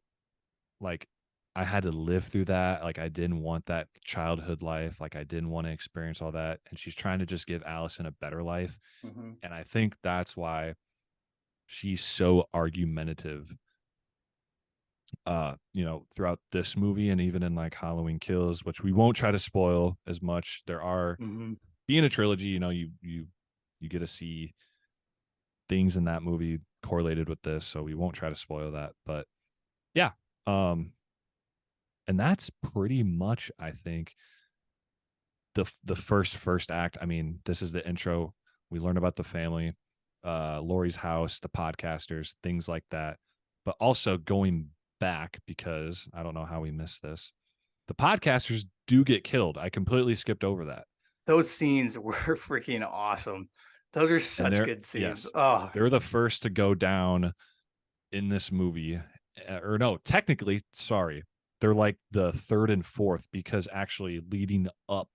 like I had to live through that. Like I didn't want that childhood life. Like I didn't want to experience all that. And she's trying to just give Allison a better life. Hmm. And I think that's why she's so argumentative throughout this movie and even in like Halloween Kills, which we won't try to spoil as much. There are Hmm. being a trilogy, you get to see things in that movie correlated with this, so we won't try to spoil that. But yeah, um, and that's pretty much I think the first act. I mean, this is the intro. We learn about the family, Lori's house, the podcasters, things like that. But also going back because I don't know how we missed this. The podcasters do get killed. I completely skipped over that. Those scenes were freaking awesome. Those are And such they're good scenes. yes, Oh, they're the first to go down in this movie. Or no, technically, sorry. They're like the third and fourth because actually leading up,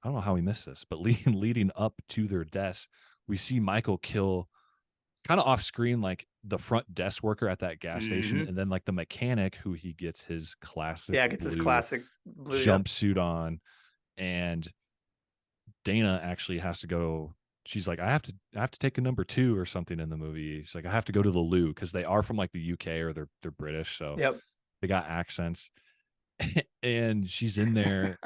I don't know how we missed this, but leading up to their deaths, we see Michael kill kind of off screen, like the front desk worker at that gas station, hmm, and then like the mechanic who he gets his classic yeah, gets this blue classic blue. Yep. jumpsuit on. And Dana actually has to go. She's like, I have to take a number two or something in the movie. She's like, I have to go to the loo because they are from like the UK or they're British, so Yep. they got accents. And she's in there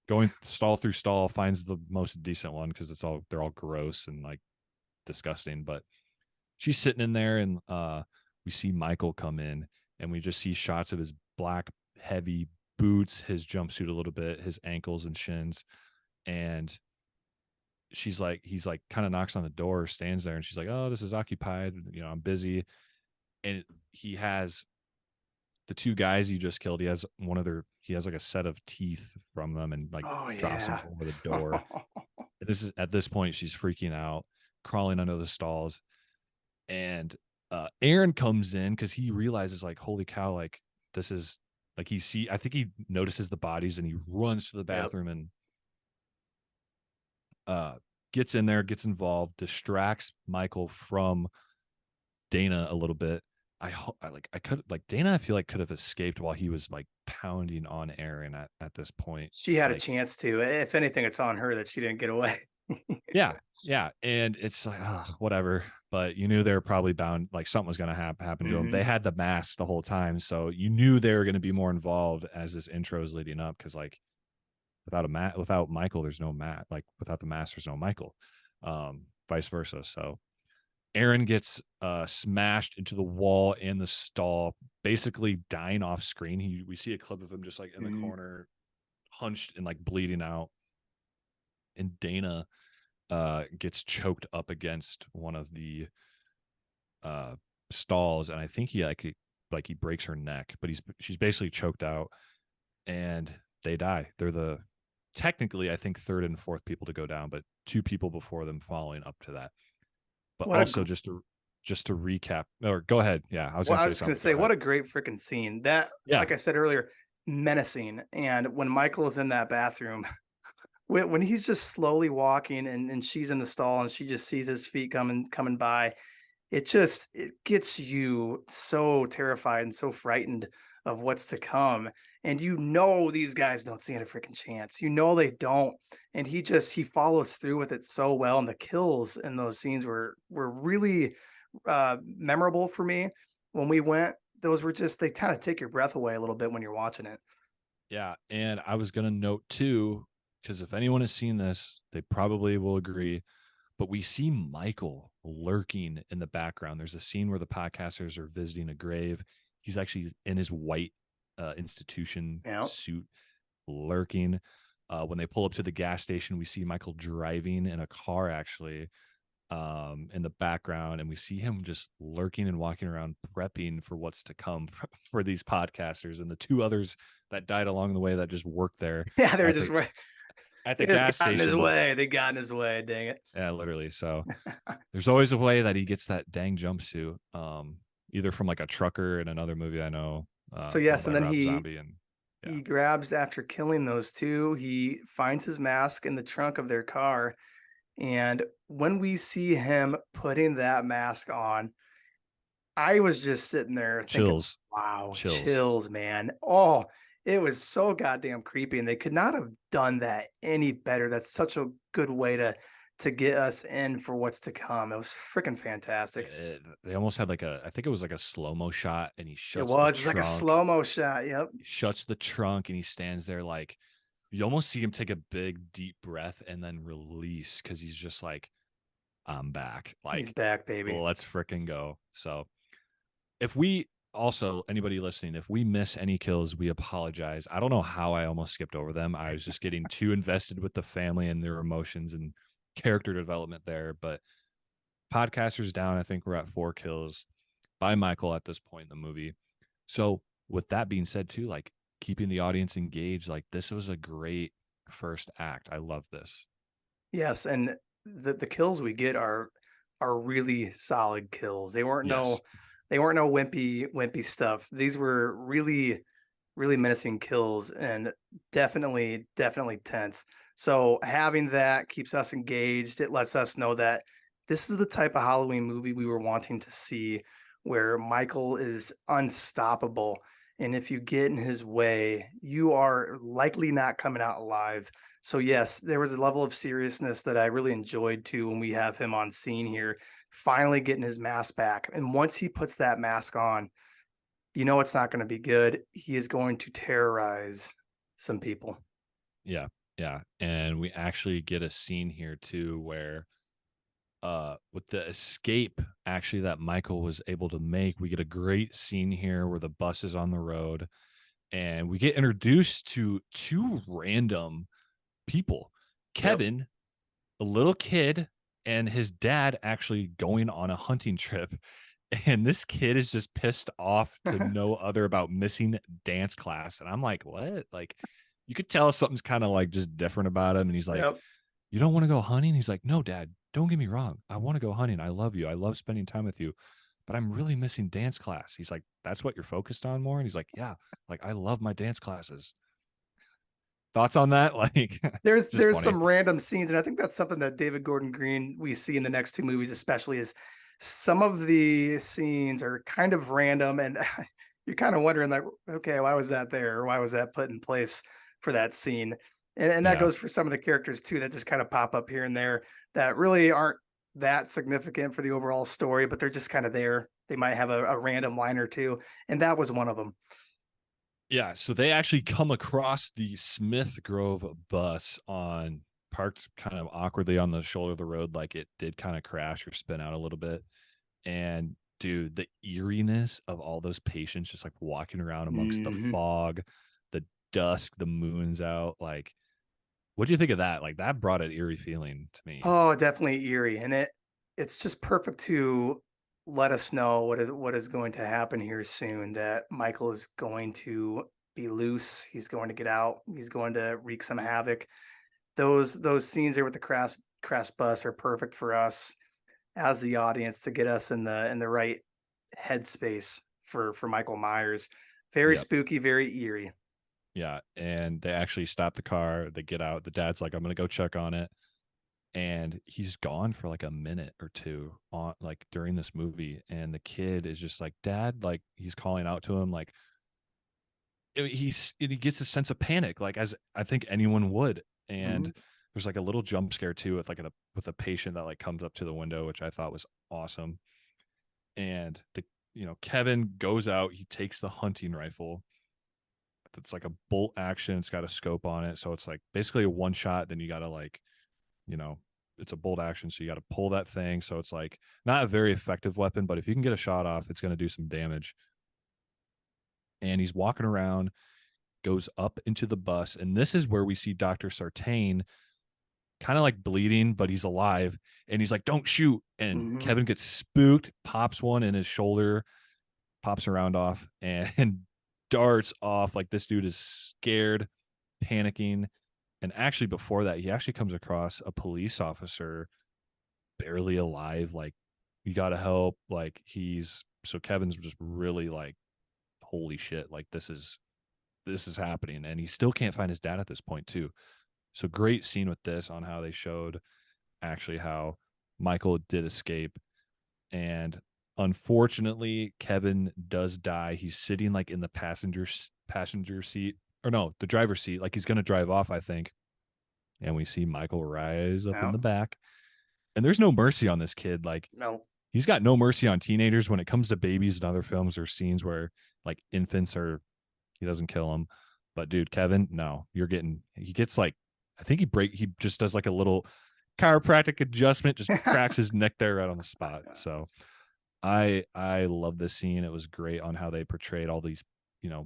going stall through stall, finds the most decent one because they're all gross and like disgusting. But she's sitting in there, and we see Michael come in, and we just see shots of his black heavy boots, his jumpsuit a little bit, his ankles and shins. And he's like kind of knocks on the door, stands there, and she's like, "Oh, this is occupied. I'm busy." And he has the two guys he just killed. He has like a set of teeth from them, and like Oh drops them yeah. over the door. This is at this point she's freaking out, crawling under the stalls. And Aaron comes in because he realizes like, holy cow, like this is like I think he notices the bodies and he runs to the Yep. bathroom and uh gets in there, gets involved, distracts Michael from Dana a little bit. I could like Dana, I feel like could have escaped while he was like pounding on Aaron at this point. She had a Like, chance to. If anything, it's on her that she didn't get away. yeah, yeah. And it's like, whatever. But you knew they were probably bound, like something was gonna happen to them. They Hmm. had the mask the whole time, so you knew they were gonna be more involved as this intro is leading up, because like without Michael, there's no Matt. Like without the mask, there's no Michael. Vice versa. So Aaron gets smashed into the wall and the stall, basically dying off screen. We see a clip of him just like in the Hmm. corner, hunched and like bleeding out. And Dana gets choked up against one of the uh, stalls, and I think he breaks her neck, but she's basically choked out, and they die. They're the technically I think third and fourth people to go down, but two people before them following up to that. But What a also just to recap, or go ahead. Yeah, I was Well, gonna I say was just gonna something. Go say, ahead. what a great freaking scene. That, Yeah, like I said earlier, menacing. And when Michael is in that bathroom, when he's just slowly walking and she's in the stall and she just sees his feet coming by, it gets you so terrified and so frightened of what's to come. And you know these guys don't stand a freaking chance. You know they don't. And he follows through with it so well. And the kills in those scenes were really memorable for me when we went. Those were just they kind of take your breath away a little bit when you're watching it. Yeah, and I was gonna note too, because if anyone has seen this, they probably will agree. But we see Michael lurking in the background. There's a scene where the podcasters are visiting a grave. He's actually in his white institution You know? suit, lurking. When they pull up to the gas station, we see Michael driving in a car actually in the background, and we see him just lurking and walking around prepping for what's to come for these podcasters and the two others that died along the way that just worked there Yeah, at the at they the just gas got in his station. way. They got in his way. Dang it. Yeah, literally. So there's always a way that he gets that dang jumpsuit, either from like a trucker in another movie I know, So filmed yes, by and then Rob Zombie, and yeah, he grabs after killing those two. He finds his mask in the trunk of their car, and when we see him putting that mask on, I was just sitting there thinking, chills, "Wow, chills. chills, man." Oh, it was so goddamn creepy, and they could not have done that any better. That's such a good way to get us in for what's to come. It was freaking fantastic. They almost had like a, I think it was like a slow mo shot, and he It shuts the was. It's like a trunk, slow-mo shot. Yep. shuts the trunk, and he stands there like you almost see him take a big deep breath and then release because he's just like, I'm back. He's Like, back, baby. let's fricking go. So if we also anybody listening, if we miss any kills, we apologize. I don't know how I almost skipped over them. I was just getting too invested with the family and their emotions and character development there. But podcasters down, I think we're at 4 kills by Michael at this point in the movie. So with that being said, too, like keeping the audience engaged, like this was a great first act. I love this. Yes, and the kills we get are really solid kills. Yes. They weren't no wimpy stuff. These were really menacing kills and definitely tense. So having that keeps us engaged. It lets us know that this is the type of Halloween movie we were wanting to see where Michael is unstoppable. And if you get in his way, you are likely not coming out alive. So yes, there was a level of seriousness that I really enjoyed too when we have him on scene here, finally getting his mask back. And once he puts that mask on, you know it's not going to be good. He is going to terrorize some people. Yeah. Yeah. And we actually get a scene here too where with the escape actually that Michael was able to make, we get a great scene here where the bus is on the road and we get introduced to two random people. Yep. Kevin, a little kid, and his dad actually going on a hunting trip. And this kid is just pissed off to no other about missing dance class. And I'm like, what? Like, you could tell something's kind of like just different about him. And he's like, Yep. you don't want to go hunting? He's like, no, dad, don't get me wrong. I want to go hunting. I love you. I love spending time with you, but I'm really missing dance class. He's like, that's what you're focused on more? And he's like, yeah, like I love my dance classes. Thoughts on that? Like, just There's funny. some random scenes, and I think that's something that David Gordon Green we see in the next two movies, especially is some of the scenes are kind of random, and you're kind of wondering like, okay, why was that there, or why was that put in place for that scene? And that Yeah. goes for some of the characters too that just kind of pop up here and there that really aren't that significant for the overall story, but they're just kind of there. They might have a random line or two, and that was one of them. Yeah, so they actually come across the Smith Grove bus on parked kind of awkwardly on the shoulder of the road, like it did kind of crash or spin out a little bit. And dude, the eeriness of all those patients just like walking around amongst the Mhm. fog, the dusk, the moon's out. Like, what do you think of that? Like, that brought an eerie feeling to me. Oh, definitely eerie, and it's just perfect to let us know what is going to happen here soon. That Michael is going to be loose. He's going to get out. He's going to wreak some havoc. Those scenes there with the crash bus are perfect for us as the audience to get us in the right headspace for Michael Myers. Very Yep. spooky, very eerie. Yeah. And they actually stop the car. They get out. The dad's like, I'm going to go check on it. And he's gone for like a minute or two on like during this movie, and the kid is just like, dad, like he's calling out to him like, he gets a sense of panic, like as I think anyone would. Mhm. And there's like a little jump scare too with like with a patient that like comes up to the window, which I thought was awesome. And Kevin goes out, he takes the hunting rifle. It's like a bolt action. It's got a scope on it, so it's like basically a one shot. Then you got to like you know it's a bolt action, so you got to pull that thing. So it's like not a very effective weapon, but if you can get a shot off, it's going to do some damage. And he's walking around, goes up into the bus, and this is where we see Dr. Sartain kind of like bleeding, but he's alive. And he's like, "Don't shoot!" And Mhm. Kevin gets spooked, pops one in his shoulder, pops around off, and darts off. Like this dude is scared, panicking. And actually, before that, he actually comes across a police officer barely alive. Like, you got to help. Like, so Kevin's just really like, holy shit! Like, this is happening, and he still can't find his dad at this point too. So great scene with this on how they showed actually how Michael did escape. And unfortunately, Kevin does die. He's sitting like in the passenger seat, or no, the driver's seat, like he's gonna drive off, I think. And we see Michael rise up in Yeah. the back. And there's no mercy on this kid. Like No. he's got no mercy on teenagers when it comes to babies and other films or scenes where like infants are he doesn't kill them. But dude, Kevin, no, he gets like I think he just does like a little chiropractic adjustment, just cracks his neck there right on the spot. So I love this scene. It was great on how they portrayed all these,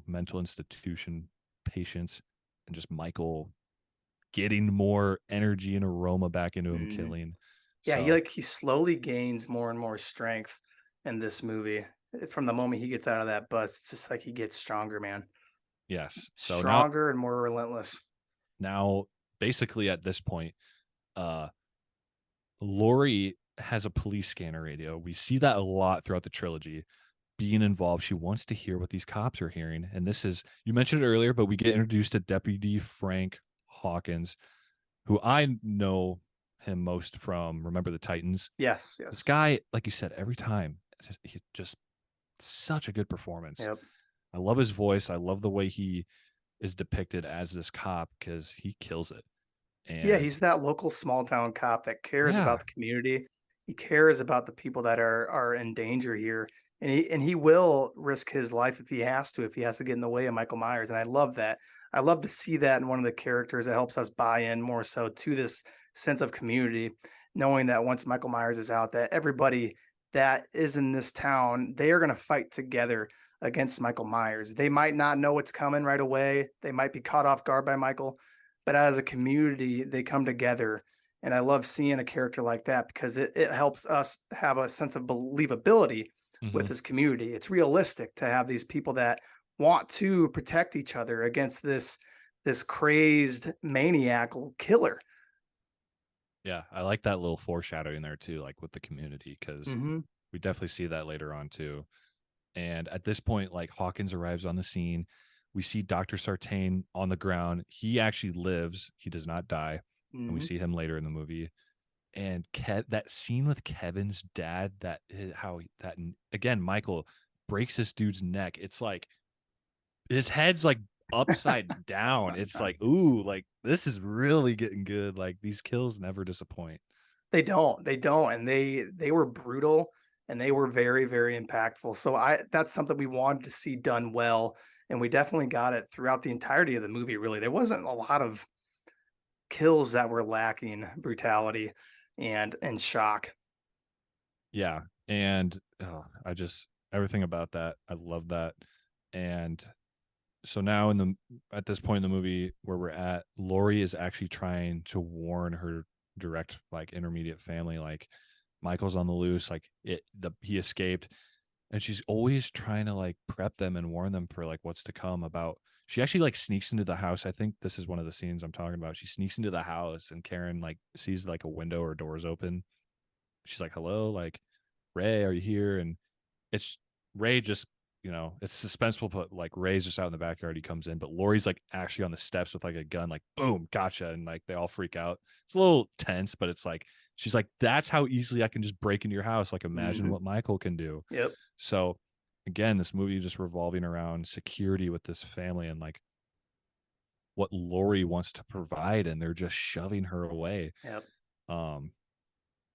mental institution patients and just Michael getting more energy and aroma back into him Mhm. killing. Yeah, So he slowly gains more and more strength in this movie. From the moment he gets out of that bus, it's just like he gets stronger, man. yes. So now Stronger and more relentless. now basically at this point, uh Lori has a police scanner radio. We see that a lot throughout the trilogy. Being involved, she wants to hear what these cops are hearing. And this is, you mentioned it earlier, but we get introduced to Deputy Frank Hawkins, who I know him most from Remember the Titans. Yes, This yes. guy, like you said, every time, he's just such a good performance. Yep. I love his voice. I love the way he is depicted as this cop because he kills it. Yeah, And he's that local small town cop that cares about yeah, the community. He cares about the people that are in danger here. And he will risk his life if he has to get in the way of Michael Myers. And I love that. I love to see that in one of the characters that helps us buy in more so to this sense of community, knowing that once Michael Myers is out, that everybody that is in this town, they are going to fight together against Michael Myers. They might not know what's coming right away. They might be caught off guard by Michael, but as a community, they come together. And I love seeing a character like that because it helps us have a sense of believability with mhm. this community. It's realistic to have these people that want to protect each other against this crazed maniacal killer. Yeah, I like that little foreshadowing there too, like with the community, because Hmm. we definitely see that later on too. And at this point, like Hawkins arrives on the scene. We see Dr. Sartain on the ground. He actually lives, he does not die. And we Hmm. see him later in the movie. And that scene with Kevin's dad, again, Michael breaks this dude's neck. It's like his head's like upside down. It's like, ooh, like this is really getting good. Like these kills never disappoint. They don't, and they were brutal and they were very, very impactful. So I that's something we wanted to see done well, and we definitely got it throughout the entirety of the movie. Really, there wasn't a lot of kills that were lacking brutality and shock. Yeah. And I just everything about that. I love that. And so now at this point in the movie where we're at, Lori is actually trying to warn her direct like intermediate family, like Michael's on the loose, like he escaped, and she's always trying to like prep them and warn them for like what's to come about. She actually like sneaks into the house. I think this is one of the scenes I'm talking about. She sneaks into the house and Karen like sees like a window or doors open. She's like, "Hello, like Ray, are you here?" And it's Ray just, it's suspenseful, but like Ray's just out in the backyard. He comes in, but Lori's like actually on the steps with like a gun, like boom, gotcha. And like they all freak out. It's a little tense, but it's like, she's like, that's how easily I can just break into your house. Like imagine Mhm. what Michael can do. Yep. So again, this movie just revolving around security with this family and like what Lori wants to provide, and they're just shoving her away. Yep. Um,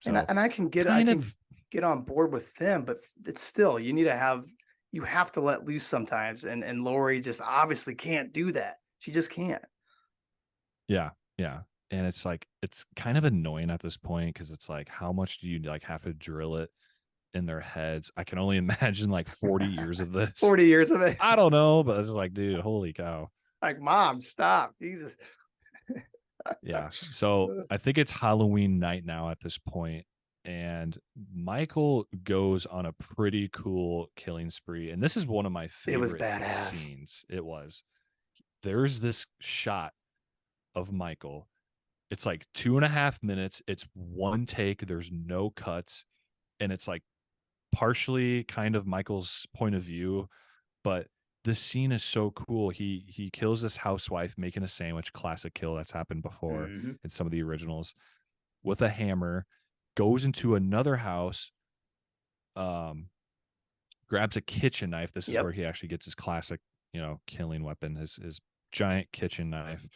And so I can kind of, get on board with them, but it's still you need to have you have to let loose sometimes. And Lori just obviously can't do that. She just can't. yeah, yeah. And it's like it's kind of annoying at this point because it's like, how much do you like have to drill it in their heads? I can only imagine like 40 years of this. 40 years of it. I don't know, but it's like, dude, holy cow. Like, mom, stop. Jesus. Yeah. So I think it's Halloween night now at this point, and Michael goes on a pretty cool killing spree. And this is one of my It was favorite badass. scenes. It was. There's this shot of Michael. It's like 2.5 minutes. It's one take. There's no cuts. And it's like partially kind of Michael's point of view, but the scene is so cool. He kills this housewife making a sandwich, classic kill that's happened before Mhm. in some of the originals, with a hammer, goes into another house, um, grabs a kitchen knife. This is Yep. where he actually gets his classic, killing weapon, his giant kitchen knife,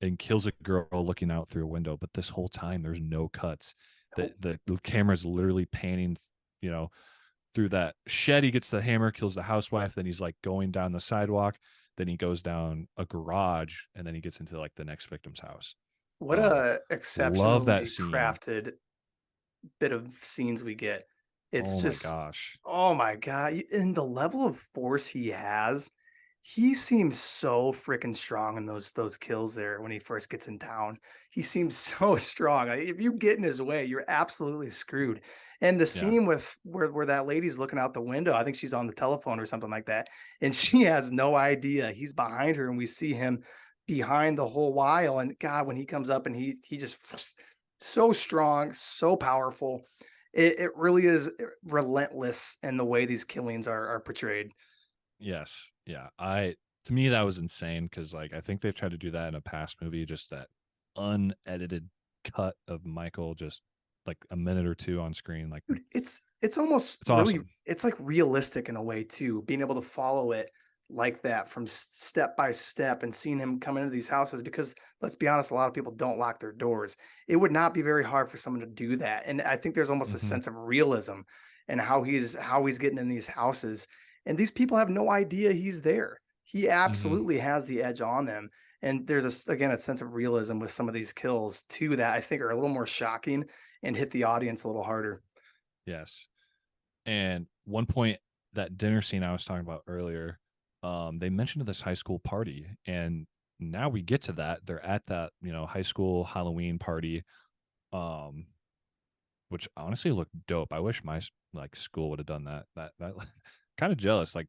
and kills a girl looking out through a window. But this whole time, there's no cuts. Nope. The camera's literally panning, you know, through that shed. He gets the hammer, kills the housewife. Then he's like going down the sidewalk. Then he goes down a garage, and then he gets into like the next victim's house. What Um, a love that exceptionally scene. crafted bit of scenes we get. It's Oh my just, gosh. oh my God. And the level of force he has, he seems so freaking strong in those kills there when he first gets in town. He seems so strong. Like, if you get in his way, you're absolutely screwed. And the Yeah. scene with where that lady's looking out the window, I think she's on the telephone or something like that, and she has no idea he's behind her, and we see him behind the whole while. And God, when he comes up and he just so strong, so powerful. It really is relentless in the way these killings are portrayed. Yes. Yeah. To me that was insane because like I think they've tried to do that in a past movie, just that unedited cut of Michael just like a minute or two on screen. Like Dude, it's almost it's really awesome. it's like realistic in a way too, being able to follow it like that from step by step and seeing him come into these houses because let's be honest, a lot of people don't lock their doors. It would not be very hard for someone to do that. And I think there's almost a Hmm. sense of realism in how he's getting in these houses. And these people have no idea he's there. He Hmm. absolutely has the edge on them. And there's again a sense of realism with some of these kills too that I think are a little more shocking and hit the audience a little harder. Yes. And one point, that dinner scene I was talking about earlier, they mentioned this high school party, and now we get to that. They're at that, high school Halloween party, um, which honestly looked dope. I wish my like school would have done that. That kind of jealous, like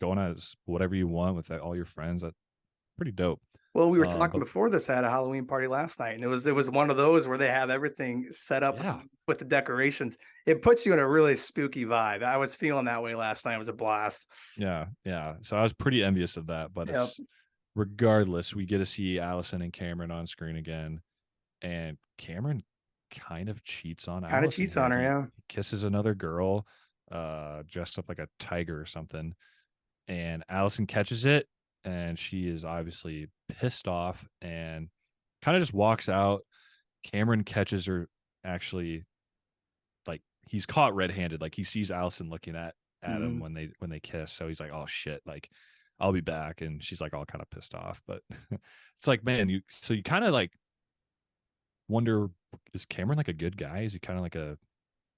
going as whatever you want with all your friends. That's pretty dope. Well, we were talking But before this at a Halloween party last night, and it was one of those where they have everything set up yeah, with the decorations. It puts you in a really spooky vibe. I was feeling that way last night. It was a blast. yeah, yeah. So I was pretty envious of that. But Yep. it's regardless, we get to see Allison and Cameron on screen again, and Cameron kind of cheats on Kind of Allison cheats here. on her, He yeah. kisses another girl, dressed up like a tiger or something, and Allison catches it, and she is obviously pissed off and kind of just walks out. Cameron catches her, actually, like he's caught red-handed. Like he sees Allison looking at him Mhm. when they kiss, so he's like, "Oh shit!" Like I'll be back, and she's like all kind of pissed off. But it's like, man, you kind of like wonder, is Cameron like a good guy? Is he kind of like a,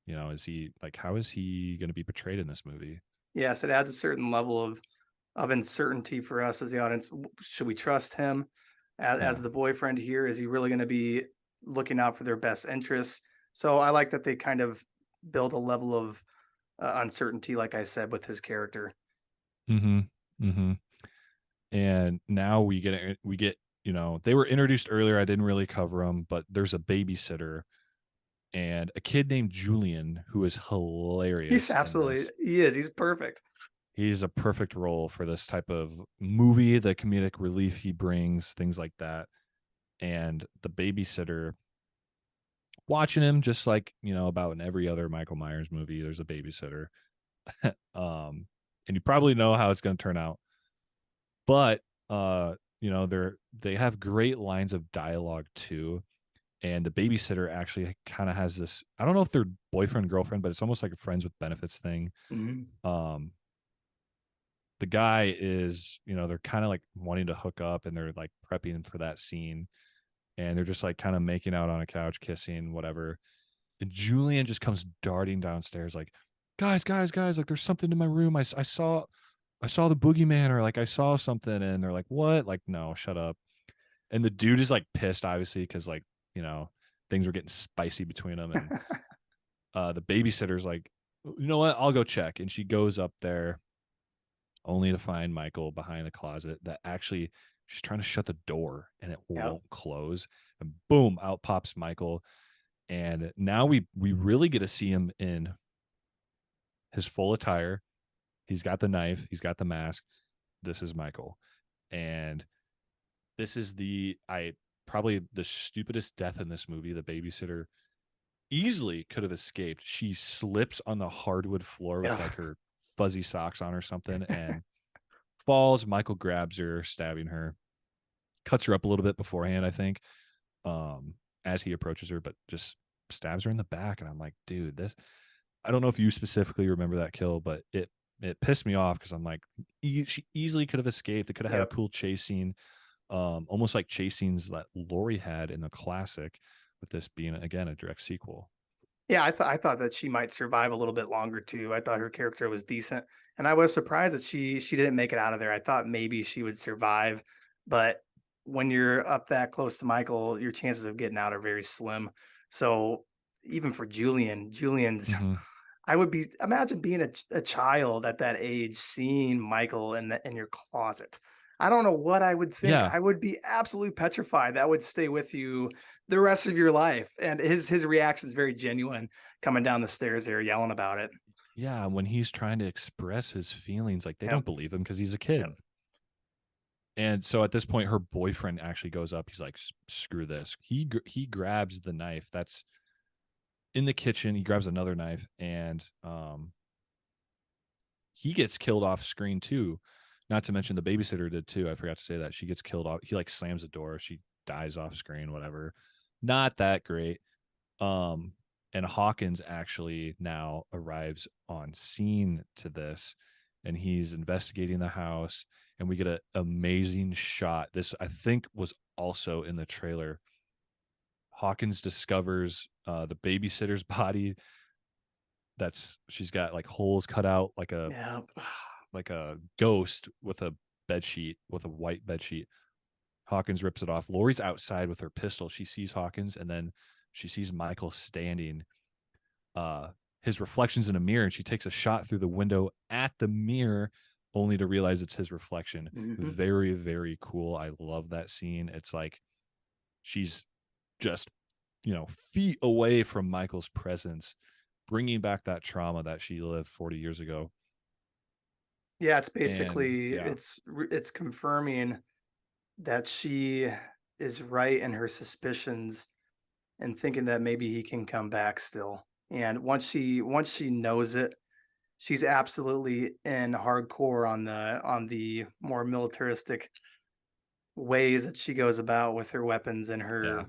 is he like, how is he going to be portrayed in this movie? Yes, it adds a certain level of uncertainty for us as the audience. Should we trust him as Yeah. the boyfriend here? Is he really going to be looking out for their best interests? So I like that they kind of build a level of uncertainty, like I said, with his character. Mm-hmm. Mm-hmm. And now we get, they were introduced earlier. I didn't really cover them, but there's a babysitter and a kid named Julian who is He's hilarious in absolutely this. he is. He's perfect. He's a perfect role for this type of movie, the comedic relief he brings, things like that. And the babysitter, watching him, just like, about in every other Michael Myers movie, there's a babysitter. um and you probably know how it's going to turn out. But they have great lines of dialogue too. And the babysitter actually kind of has this, I don't know if they're boyfriend girlfriend, but it's almost like a friends with benefits thing. Mhm. Um the guy is, they're kind of like wanting to hook up, and they're like prepping for that scene, and they're just like kind of making out on a couch, kissing, whatever. And Julian just comes darting downstairs like, guys, like there's something in my room. I saw the boogeyman, or like I saw something. And they're like, what? Like, no, shut up. And the dude is like pissed, obviously, because like, you know, things were getting spicy between them. And the babysitter's like, you know what? I'll go check. And she goes up there only to find Michael behind the closet that actually she's trying to shut the door and it Yep. won't close. And boom, out pops Michael. And now we really get to see him in his full attire. He's got the knife, he's got the mask. This is Michael. And this is the I probably the stupidest death in this movie. The babysitter easily could have escaped. She slips on the hardwood floor with Yep. like her fuzzy socks on or something and falls. Michael grabs her, stabbing her, cuts her up a little bit beforehand, I think, um, as he approaches her, but just stabs her in the back. And I'm like, dude, this, I don't know if you specifically remember that kill, but it pissed me off because I'm like, she easily could have escaped. It could have had a Yep. cool chase scene, almost like chase scenes that Laurie had in the classic, with this being again a direct sequel. Yeah, I thought that she might survive a little bit longer too. I thought her character was decent, and I was surprised that she didn't make it out of there. I thought maybe she would survive, but when you're up that close to Michael, your chances of getting out are very slim. So even for Julian's Mm-hmm. I would be imagine being a child at that age, seeing Michael in your closet. I don't know what I would think. Yeah, I would be absolutely petrified. That would stay with you the rest of your life. And his reaction is very genuine coming down the stairs there yelling about it. yeah. When he's trying to express his feelings, like they Yep. don't believe him because he's a Yep. kid. And so at this point, her boyfriend actually goes up. He's like, "Screw this." He grabs the knife that's in the kitchen. He grabs another knife, and he gets killed off screen too. Not to mention the babysitter did too. I forgot to say that she gets killed off. He like slams the door. She dies off screen. Whatever. Not that great. Um, and Hawkins actually now arrives on scene to this, and he's investigating the house. And we get an amazing shot. This I think was also in the trailer. Hawkins discovers the babysitter's body. That's she's got like holes cut out Yep. like a ghost with a bed sheet with a white bed sheet. Hawkins rips it off. Laurie's outside with her pistol. She sees Hawkins, and then she sees Michael standing. Uh, his reflections in a mirror, and she takes a shot through the window at the mirror, only to realize it's his reflection. Mhm. Very, very cool. I love that scene. It's like she's just, feet away from Michael's presence, bringing back that trauma that she lived 40 years ago. Yeah, it's And basically yeah, it's confirming that she is right in her suspicions and thinking that maybe he can come back still. And once she knows it, she's absolutely in hardcore on the more militaristic ways that she goes about with her weapons and yeah, her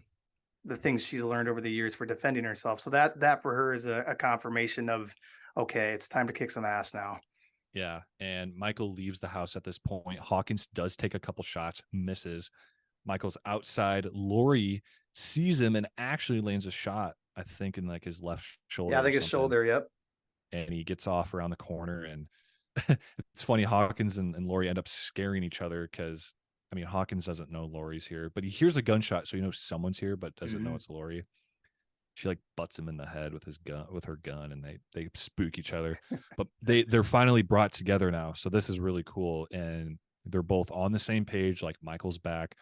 the things she's learned over the years for defending herself. So that for her is a confirmation of okay, it's time to kick some ass now. yeah. And Michael leaves the house at this point. Hawkins does take a couple shots, misses. Michael's outside. Laurie sees him and actually lands a shot, I think, in like his left Yeah, I shoulder or think his something. shoulder. Yep. And he gets off around the corner. And it's funny, Hawkins and Laurie end up scaring each other because, I mean, Hawkins doesn't know Laurie's here, but he hears a gunshot. So he knows someone's here, but doesn't know Hmm. it's Laurie. She like butts him in the head with her gun, and they spook each other. But they're finally brought together now. So this is really cool. And they're both on the same page. Like, Michael's back.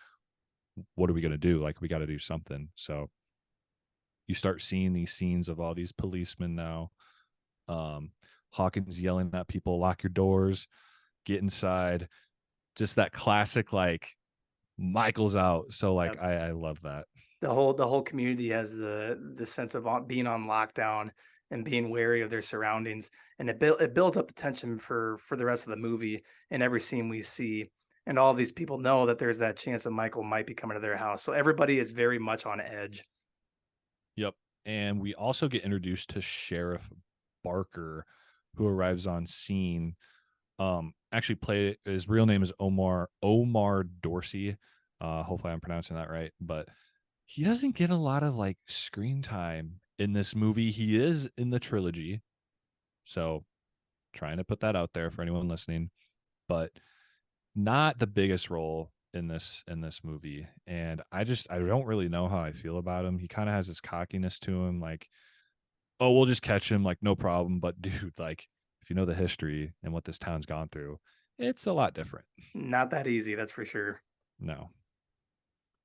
What are we going to do? Like, we got to do something. So you start seeing these scenes of all these policemen now. Um, Hawkins yelling at people, lock your doors, get inside. Just that classic, like, Michael's out. So like, I love that. The whole community has the sense of being on lockdown and being wary of their surroundings. And it builds up the tension for the rest of the movie in every scene we see. And all of these people know that there's that chance that Michael might be coming to their house. So everybody is very much on edge. Yep. And we also get introduced to Sheriff Barker, who arrives on scene. Actually, play his real name is Omar Dorsey. Hopefully, I'm pronouncing that right. But he doesn't get a lot of like screen time in this movie. He is in the trilogy, so trying to put that out there for anyone listening. But not the biggest role in this movie. And I don't really know how I feel about him. He kind of has this cockiness to him, like, oh, we'll just catch him, like, no problem. But dude, like, if you know the history and what this town's gone through, it's a lot different. Not that easy, that's for sure. No.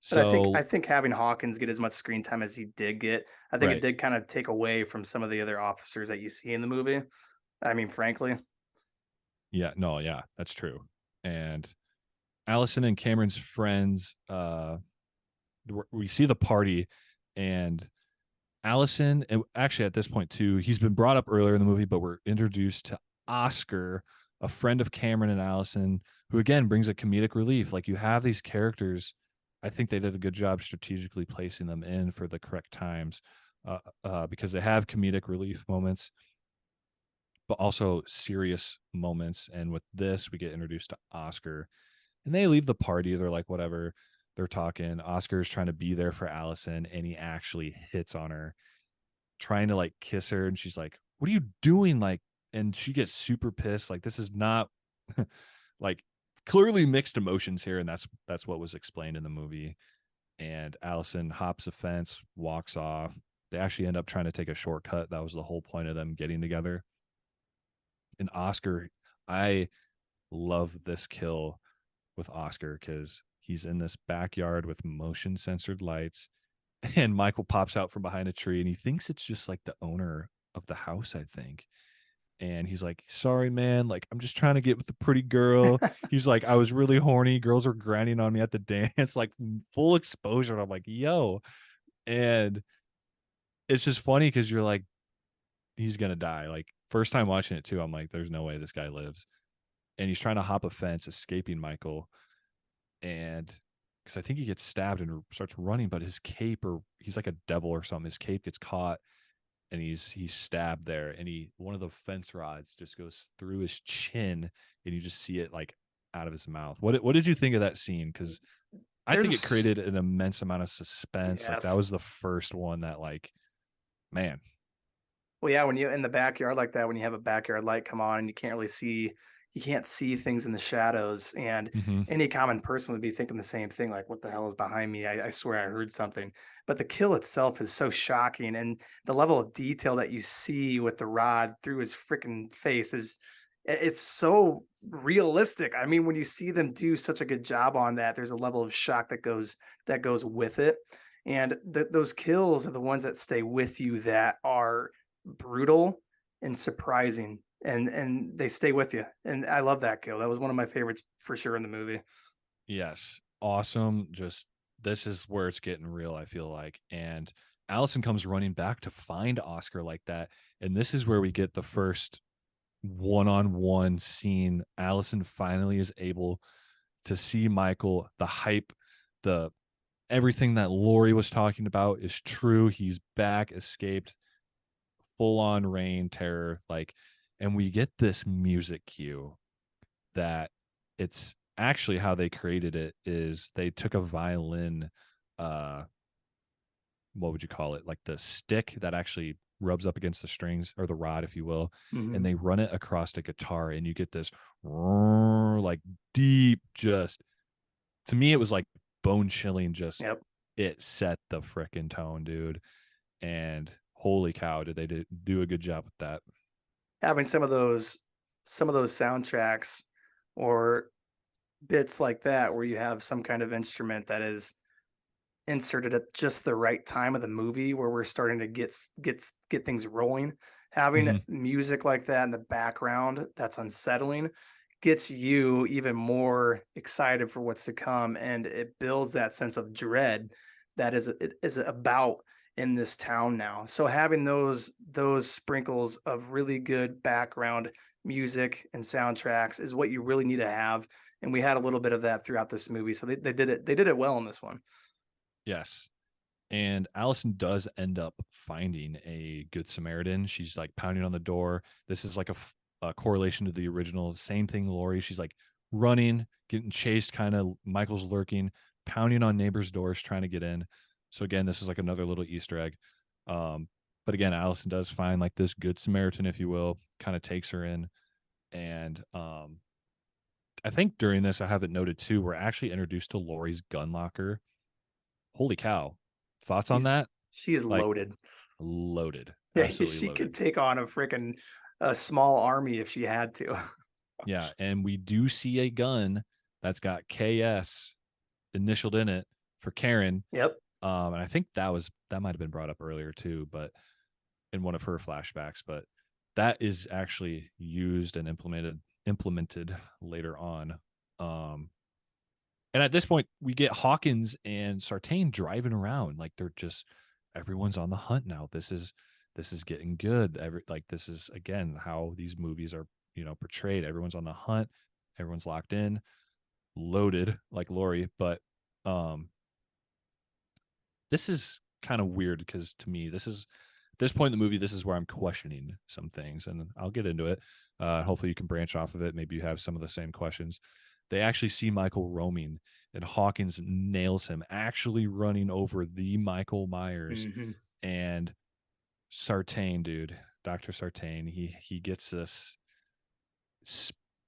But I So think having Hawkins get as much screen time as he did get, I think it right. did kind of take away from some of the other officers that you see in the movie. I mean, frankly, Yeah, no, yeah, that's true. And Allison and Cameron's friends, we see the party, and Allison, and actually at this point too, he's been brought up earlier in the movie, but we're introduced to Oscar, a friend of Cameron and Allison, who again brings a comedic relief. Like, you have these characters, I think they did a good job strategically placing them in for the correct times, because they have comedic relief moments, but also serious moments. And with this, we get introduced to Oscar, and they leave the party. They're like, whatever. They're talking. Oscar's trying to be there for Allison, and he actually hits on her, trying to like kiss her, and she's like, "What are you doing?" Like, and she gets super pissed. Like, this is not like, clearly mixed emotions here, and that's what was explained in the movie. And Allison hops a fence, walks off. They actually end up trying to take a shortcut. That was the whole point of them getting together. And Oscar, I love this kill with Oscar because he's in this backyard with motion censored lights, and Michael pops out from behind a tree, and he thinks it's just like the owner of the house, I think. And he's like, "Sorry, man. Like, I'm just trying to get with the pretty girl." He's like, "I was really horny. Girls were grinding on me at the dance," like full exposure. And I'm like, "Yo." And it's just funny because you're like, he's gonna die. Like, first time watching it too, I'm like, there's no way this guy lives. And he's trying to hop a fence, escaping Michael. And because I think he gets stabbed and starts running, but his cape, or he's like a devil or something, his cape gets caught, and he's stabbed there, and he one of the fence rods just goes through his chin, and you just see it like out of his mouth. What did you think of that scene? Because I think it there's created an immense amount of suspense. Like, that yes. was the first one that, like, man. Well, yeah, when you in the backyard like that, when you have a backyard light come on and you can't see things in the shadows. And Hmm. any common person would be thinking the same thing, like, what the hell is behind me? I swear I heard something. But the kill itself is so shocking. And the level of detail that you see with the rod through his freaking face is it's so realistic. I mean, when you see them do such a good job on that, there's a level of shock that goes with it. And those kills are the ones that stay with you that are brutal and surprising, and they stay with you. And I love that kill. That was one of my favorites for sure in the movie. Yes, awesome. Just, this is where it's getting real, I feel like. And Allison comes running back to find Oscar like that, and this is where we get the first one-on-one scene. Allison finally is able to see Michael. The hype, the everything that Lori was talking about is true. He's back, escaped, full on rain terror. Like, and we get this music cue that, it's actually how they created it is they took a violin, uh what would you call it, like the stick that actually rubs up against the strings, or the rod, if you will, and Hmm. they run it across a guitar, and you get this like deep, just, to me it was like bone chilling. Just, Yep. it set the frickin' tone, dude. And holy cow, did they do a good job with that. Having some of those soundtracks or bits like that where you have some kind of instrument that is inserted at just the right time of the movie where we're starting to get things rolling. Having Hmm. music like that in the background that's unsettling gets you even more excited for what's to come, and it builds that sense of dread that is it is about in this town now. So having those sprinkles of really good background music and soundtracks is what you really need to have. And we had a little bit of that throughout this movie. So they did it well in this one. Yes. And Allison does end up finding a good Samaritan. She's like pounding on the door. This is like a correlation to the original. Same thing, Lori. She's like running, getting chased, kind of. Michael's lurking, pounding on neighbors' doors, trying to get in. So again, this is like another little Easter egg. But again, Allison does find like this good Samaritan, if you will, kind of takes her in. And I think during this, I have it noted too, we're actually introduced to Lori's gun locker. Holy cow. Thoughts on She's that? she's Like loaded. loaded, Yeah, absolutely she could loaded. take on a small army if she had to. Yeah, and we do see a gun that's got KS initialed in it for Karen. Yep. And I think that might have been brought up earlier too, but in one of her flashbacks. But that is actually used and implemented later on. Um, and at this point, we get Hawkins and Sartain driving around like they're just everyone's on the hunt now. This is getting good. This is again how these movies are portrayed. Everyone's on the hunt. Everyone's locked in, loaded like Lori. But um, this is kind of weird because to me, this is at this point in the movie, this is where I'm questioning some things, and I'll get into it. Hopefully, you can branch off of it. Maybe you have some of the same questions. They actually see Michael roaming, and Hawkins nails him, actually running over the Michael Myers. Hmm. And Sartain, dude, Dr. Sartain, he gets this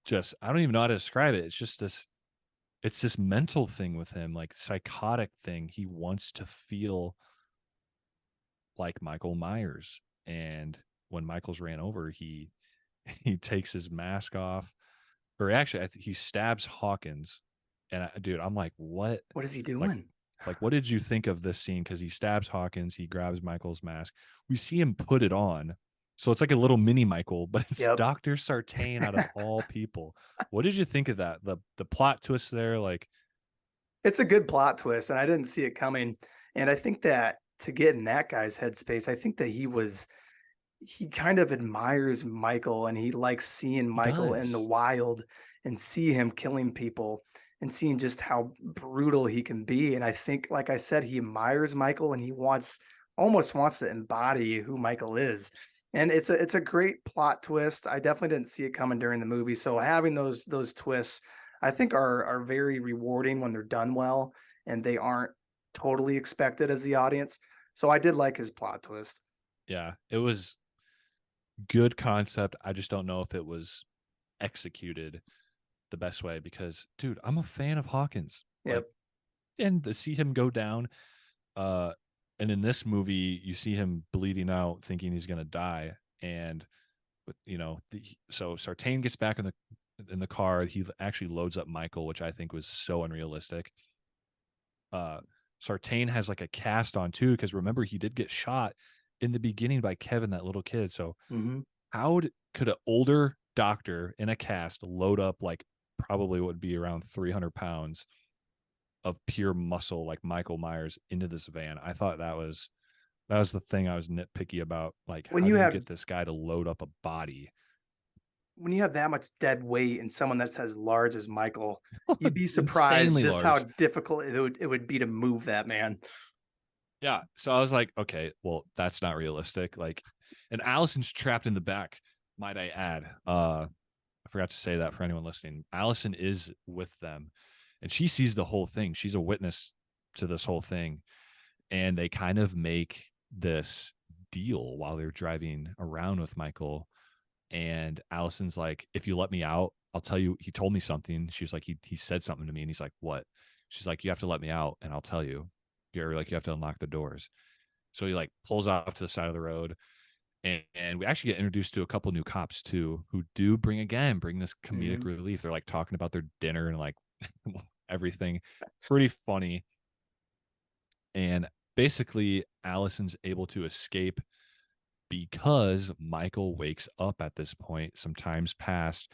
just I don't even know how to describe it. It's this mental thing with him, like psychotic thing. He wants to feel like Michael Myers. And when Michael's ran over, he he takes his mask off, or actually, he stabs Hawkins. And dude, I'm like, what? What is he Like, doing? what did you think of this scene? Because he stabs Hawkins, he grabs Michael's mask. We see him put it on, so it's like a little mini Michael, but it's Yep. Doctor Sartain out of all people. What did you think of that? The plot twist there, like, It's a good plot twist, and I didn't see it coming. And I think that to get in that guy's headspace, I think that he kind of admires Michael and he likes seeing he Michael in the does. wild and see him killing people and seeing just how brutal he can be. And I think, like I said, he admires Michael and he almost wants to embody who Michael is. And it's a great plot twist. I definitely didn't see it coming during the movie. So having those twists, I think are very rewarding when they're done well and they aren't totally expected as the audience. So I did like his plot twist. Yeah, it was good concept. I just don't know if it was executed the best way because, dude, I'm a fan of Hawkins. Like, Yep. and to see him go down, uh, and in this movie, you see him bleeding out, thinking he's gonna die, and so Sartain gets back in the car. He actually loads up Michael, which I think was so unrealistic. Uh, Sartain has like a cast on too, because remember he did get shot in the beginning by Kevin, that little kid. So Hmm. could an older doctor in a cast load up like probably would be around 300 pounds of pure muscle like Michael Myers into this van? I thought that was the thing I was nitpicky about. Like, when how you do you have get this guy to load up a body? when you have that much dead weight and someone that's as large as Michael, you'd be surprised Insanely just how large. difficult it would be to move that man. Yeah. So I was like, okay, well, that's not realistic. Like, and Allison's trapped in the back, might I add. I forgot to say that for anyone listening. Allison is with them and she sees the whole thing. She's a witness to this whole thing. And they kind of make this deal while they're driving around with Michael. And Allison's like, if you let me out, I'll tell you. He told me something. She's like, he said something to me. And he's like, what? She's like, you have to let me out and I'll tell you. You're like, you have to unlock the doors. So he like pulls off to the side of the road. And we actually get introduced to a couple new cops too, who do bring this comedic Mhm. relief. They're like talking about their dinner and like everything. Pretty funny. And basically, Allison's able to escape because Michael wakes up at this point, some times past,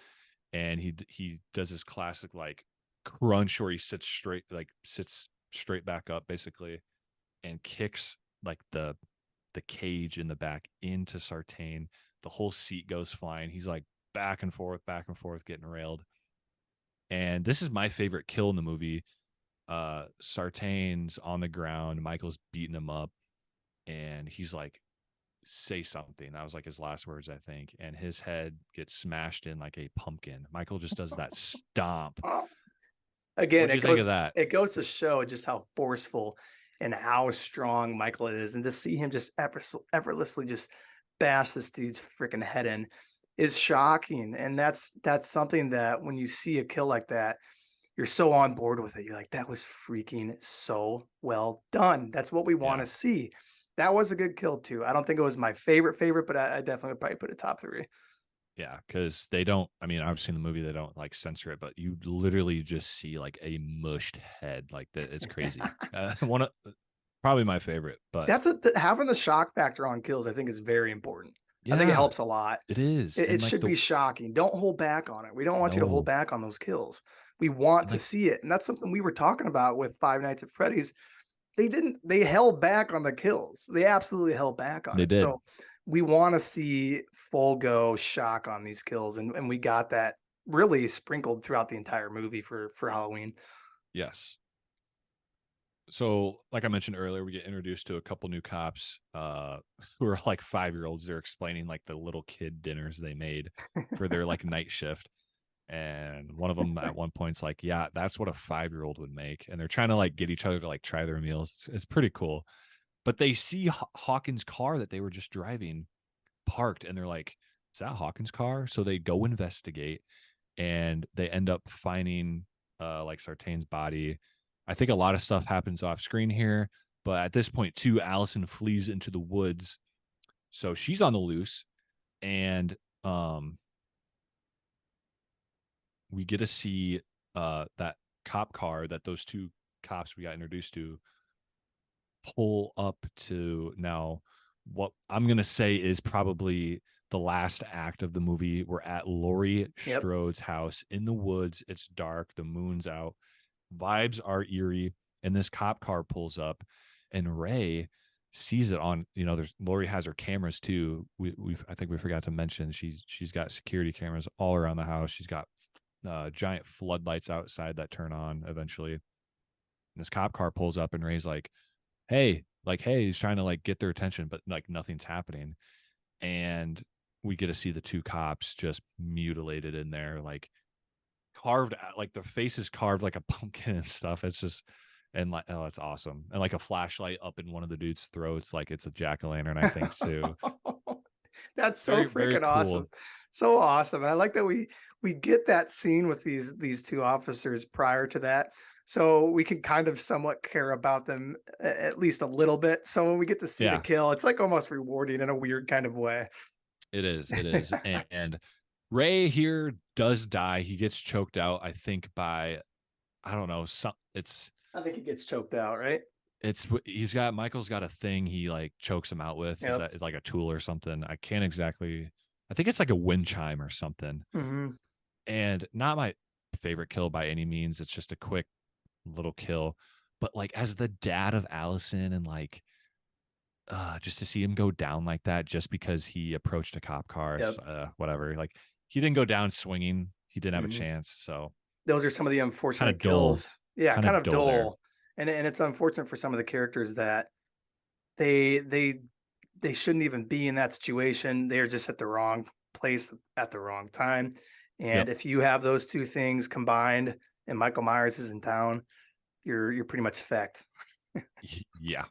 and he does his classic like crunch where he sits straight back up basically and kicks like the cage in the back into Sartain. The whole seat goes flying. He's like back and forth, getting railed. And this is my favorite kill in the movie. Sartain's on the ground. Michael's beating him up, and he's like, "Say something." That was like his last words, I think. And his head gets smashed in like a pumpkin. Michael just does that stomp. Again, What'd you think of that? it goes to show just how forceful and how strong Michael is, and to see him just effortlessly just bash this dude's freaking head in is shocking. And that's something that when you see a kill like that, you're so on board with it. You're like, that was freaking so well done. That's what we want Yeah. to see. That was a good kill too. I don't think it was my favorite, but I definitely would probably put it top three. Yeah, because they don't. I mean, I've seen the movie. They don't like censor it, but you literally just see like a mushed head. Like that, it's crazy. One of probably my favorite, but That's having the shock factor on kills, I think, is very important. I think it yeah, helps a lot. it is. It And like should be shocking. Don't hold back on it. We don't want you to hold no, back on those kills. We want and to like see it. And that's something we were talking about with Five Nights at Freddy's. They held back on the kills. They absolutely held back on they it. did. So we want to see full go shock on these kills. And we got that really sprinkled throughout the entire movie for Halloween. Yes. So, like I mentioned earlier, we get introduced to a couple new cops who are like 5-year-olds. They're explaining like the little kid dinners they made for their like night shift. And one of them at one point's like, "Yeah, that's what a 5-year-old would make." And they're trying to like get each other to like try their meals. It's pretty cool. But they see Hawkins' car that they were just driving parked, and they're like, "Is that Hawkins' car?" So they go investigate, and they end up finding like Sartain's body. I think a lot of stuff happens off screen here, but at this point too, Allison flees into the woods, so she's on the loose, and we get to see that cop car that those two cops we got introduced to pull up to now what I'm going to say is probably the last act of the movie. We're at Laurie Yep. Strode's house in the woods. It's dark, the moon's out, vibes are eerie, and this cop car pulls up, and Ray sees it on. There's Laurie has her cameras too. I think we forgot to mention she's got security cameras all around the house. She's got giant floodlights outside that turn on eventually. And this cop car pulls up, and Ray's like, hey, he's trying to like get their attention, but like nothing's happening. And we get to see the two cops just mutilated in there, like carved out, like the face is carved like a pumpkin and stuff. It's just, and like, oh, it's awesome. And like a flashlight up in one of the dude's throats, like it's a jack-o'-lantern, I think, too. That's so Very, very freaking awesome. cool. So awesome. And I like that we get that scene with these two officers prior to that. So we can kind of somewhat care about them at least a little bit. So when we get to see the Yeah, kill, it's like almost rewarding in a weird kind of way. it is. It is. And Ray here does die. He gets choked out, I think, by I don't know, I think he gets choked out, right? Michael's got a thing he like chokes him out with. Is Yep. that is like a tool or something? I can't exactly. I think it's like a wind chime or something. Hmm. And not my favorite kill by any means. It's just a quick little kill. But like as the dad of Allison, and like just to see him go down like that just because he approached a cop car, Yep. whatever. Like he didn't go down swinging. He didn't have a Hmm. chance. So Those are some of the kind unfortunate of dull, kills. Yeah, kind kind of of dull there. dull. And it's unfortunate for some of the characters that they they they shouldn't even be in that situation. They're just at the wrong place at the wrong time. Yep. And if you have those two things combined and Michael Myers is in town, you're pretty much fecked. Yeah.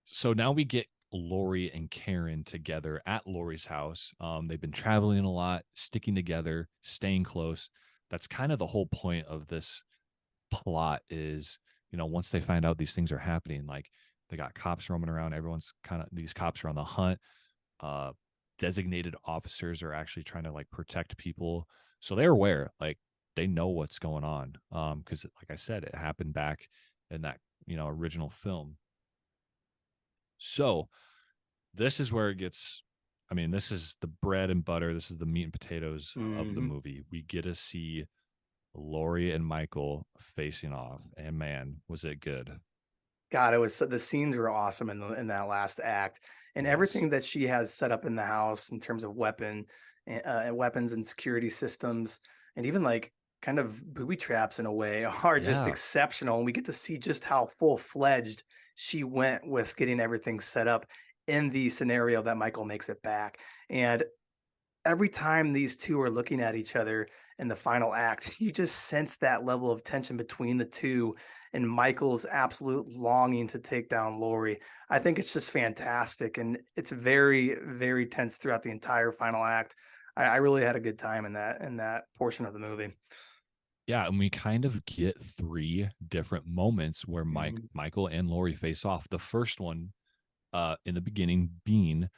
So now we get Lori and Karen together at Lori's house. They've been traveling a lot, sticking together, staying close. That's kind of the whole point of this plot is, once they find out these things are happening, like they got cops roaming around, everyone's kind of these cops are on the hunt. Uh Designated officers are actually trying to like protect people. So they're aware, like they know what's going on. Because like I said, it happened back in that, original film. So this is where it gets, I mean, this is the bread and butter. This is the meat and potatoes of the Hmm. movie. We get to see Laurie and Michael facing off, and man, was it good. God, it was the scenes were awesome in that last act, and Yes. everything that she has set up in the house in terms of and weapons and security systems, and even like kind of booby traps in a way are just Yeah. exceptional. And we get to see just how full fledged she went with getting everything set up in the scenario that Michael makes it back. And every time these two are looking at each other in the final act, you just sense that level of tension between the two and Michael's absolute longing to take down Lori. I think it's just fantastic. And it's very, very tense throughout the entire final act. I really had a good time in that portion of the movie. Yeah, and we kind of get three different moments where Mhm. Michael and Lori face off. The first one, in the beginning, being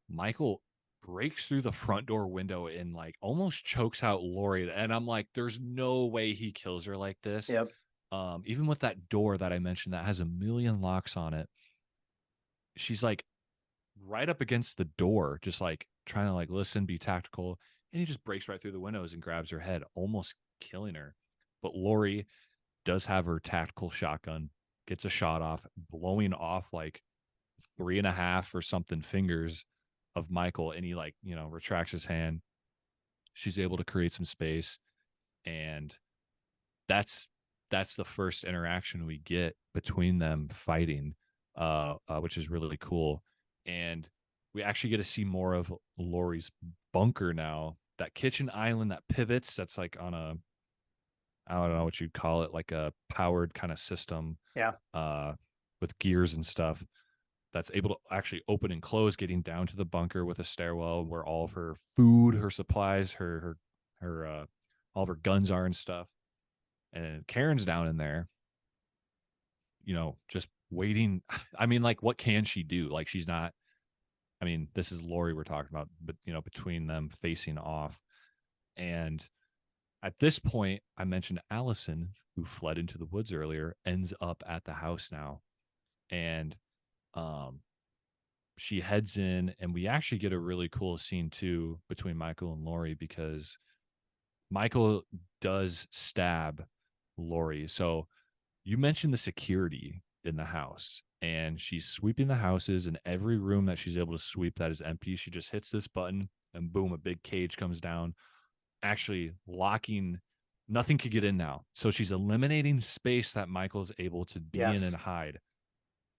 Michael breaks through the front door window and like almost chokes out Lori. And I'm like, there's no way he kills her like this. Yep. Even with that door that I mentioned that has a million locks on it, she's like right up against the door, just like trying to like listen, be tactical, and he just breaks right through the windows and grabs her head, almost killing her. But Lori does have her tactical shotgun, gets a shot off, blowing off like three and a half or something fingers of Michael, and he like, retracts his hand. She's able to create some space, and that's that's the first interaction we get between them fighting, which is really cool. And we actually get to see more of Lori's bunker now. That kitchen island that pivots, that's like on a, I don't know what you'd call it, like a powered kind of system, Yeah. uh, with gears and stuff, that's able to actually open and close, getting down to the bunker with a stairwell where all of her food, her supplies, her all of her guns are and stuff. And Karen's down in there, just waiting. I mean, like, what can she do? Like, she's not. I mean, this is Lori we're talking about, but between them facing off, and at this point, I mentioned Allison, who fled into the woods earlier, ends up at the house now, and um, she heads in, and we actually get a really cool scene too between Michael and Lori, because Michael does stab Lori. So you mentioned the security in the house, and she's sweeping the houses, and every room that she's able to sweep that is empty, she just hits this button, and boom, a big cage comes down, actually locking. Nothing could get in now. So she's eliminating space that Michael's able to be in and Yes. hide.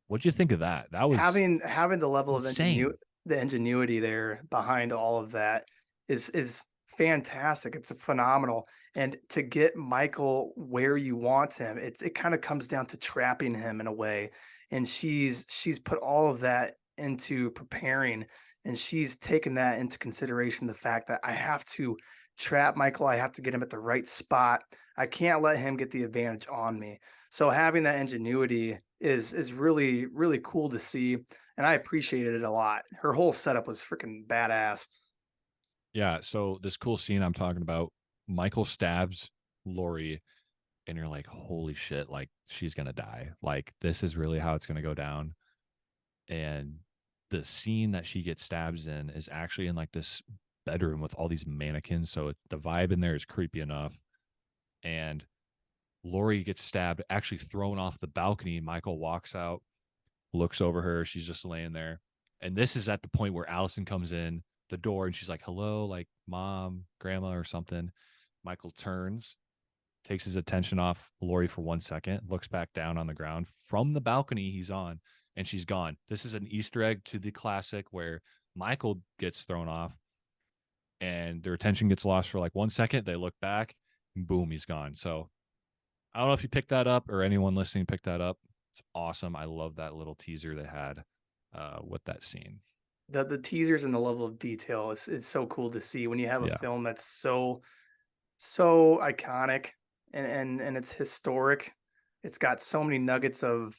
What'd you think of that? That was Having the level of insane. the ingenuity there behind all of that is fantastic. It's phenomenal. And to get Michael where you want him, it kind of comes down to trapping him in a way. And she's put all of that into preparing, and she's taken that into consideration, the fact that I have to trap Michael, I have to get him at the right spot. I can't let him get the advantage on me. So having that ingenuity is really, really cool to see, and I appreciated it a lot. Her whole setup was freaking badass. Yeah. So this cool scene I'm talking about, Michael stabs Lori, and you're like, holy shit, like she's gonna die. Like this is really how it's gonna go down. And the scene that she gets stabs in is actually in like this bedroom with all these mannequins. So the vibe in there is creepy enough. And Lori gets stabbed, actually thrown off the balcony. Michael walks out, looks over her. She's just laying there. And this is at the point where Allison comes in the door, and she's like, hello, like mom, grandma, or something. Michael turns, takes his attention off Lori for 1 second, looks back down on the ground from the balcony he's on, and she's gone. This is an Easter egg to the classic where Michael gets thrown off and their attention gets lost for like 1 second. They look back, and boom, he's gone. So I don't know if you picked that up or anyone listening picked that up. It's awesome. I love that little teaser they had with that scene. The teasers and the level of detail is so cool to see when you have a Yeah. film that's so iconic and it's historic. It's got so many nuggets of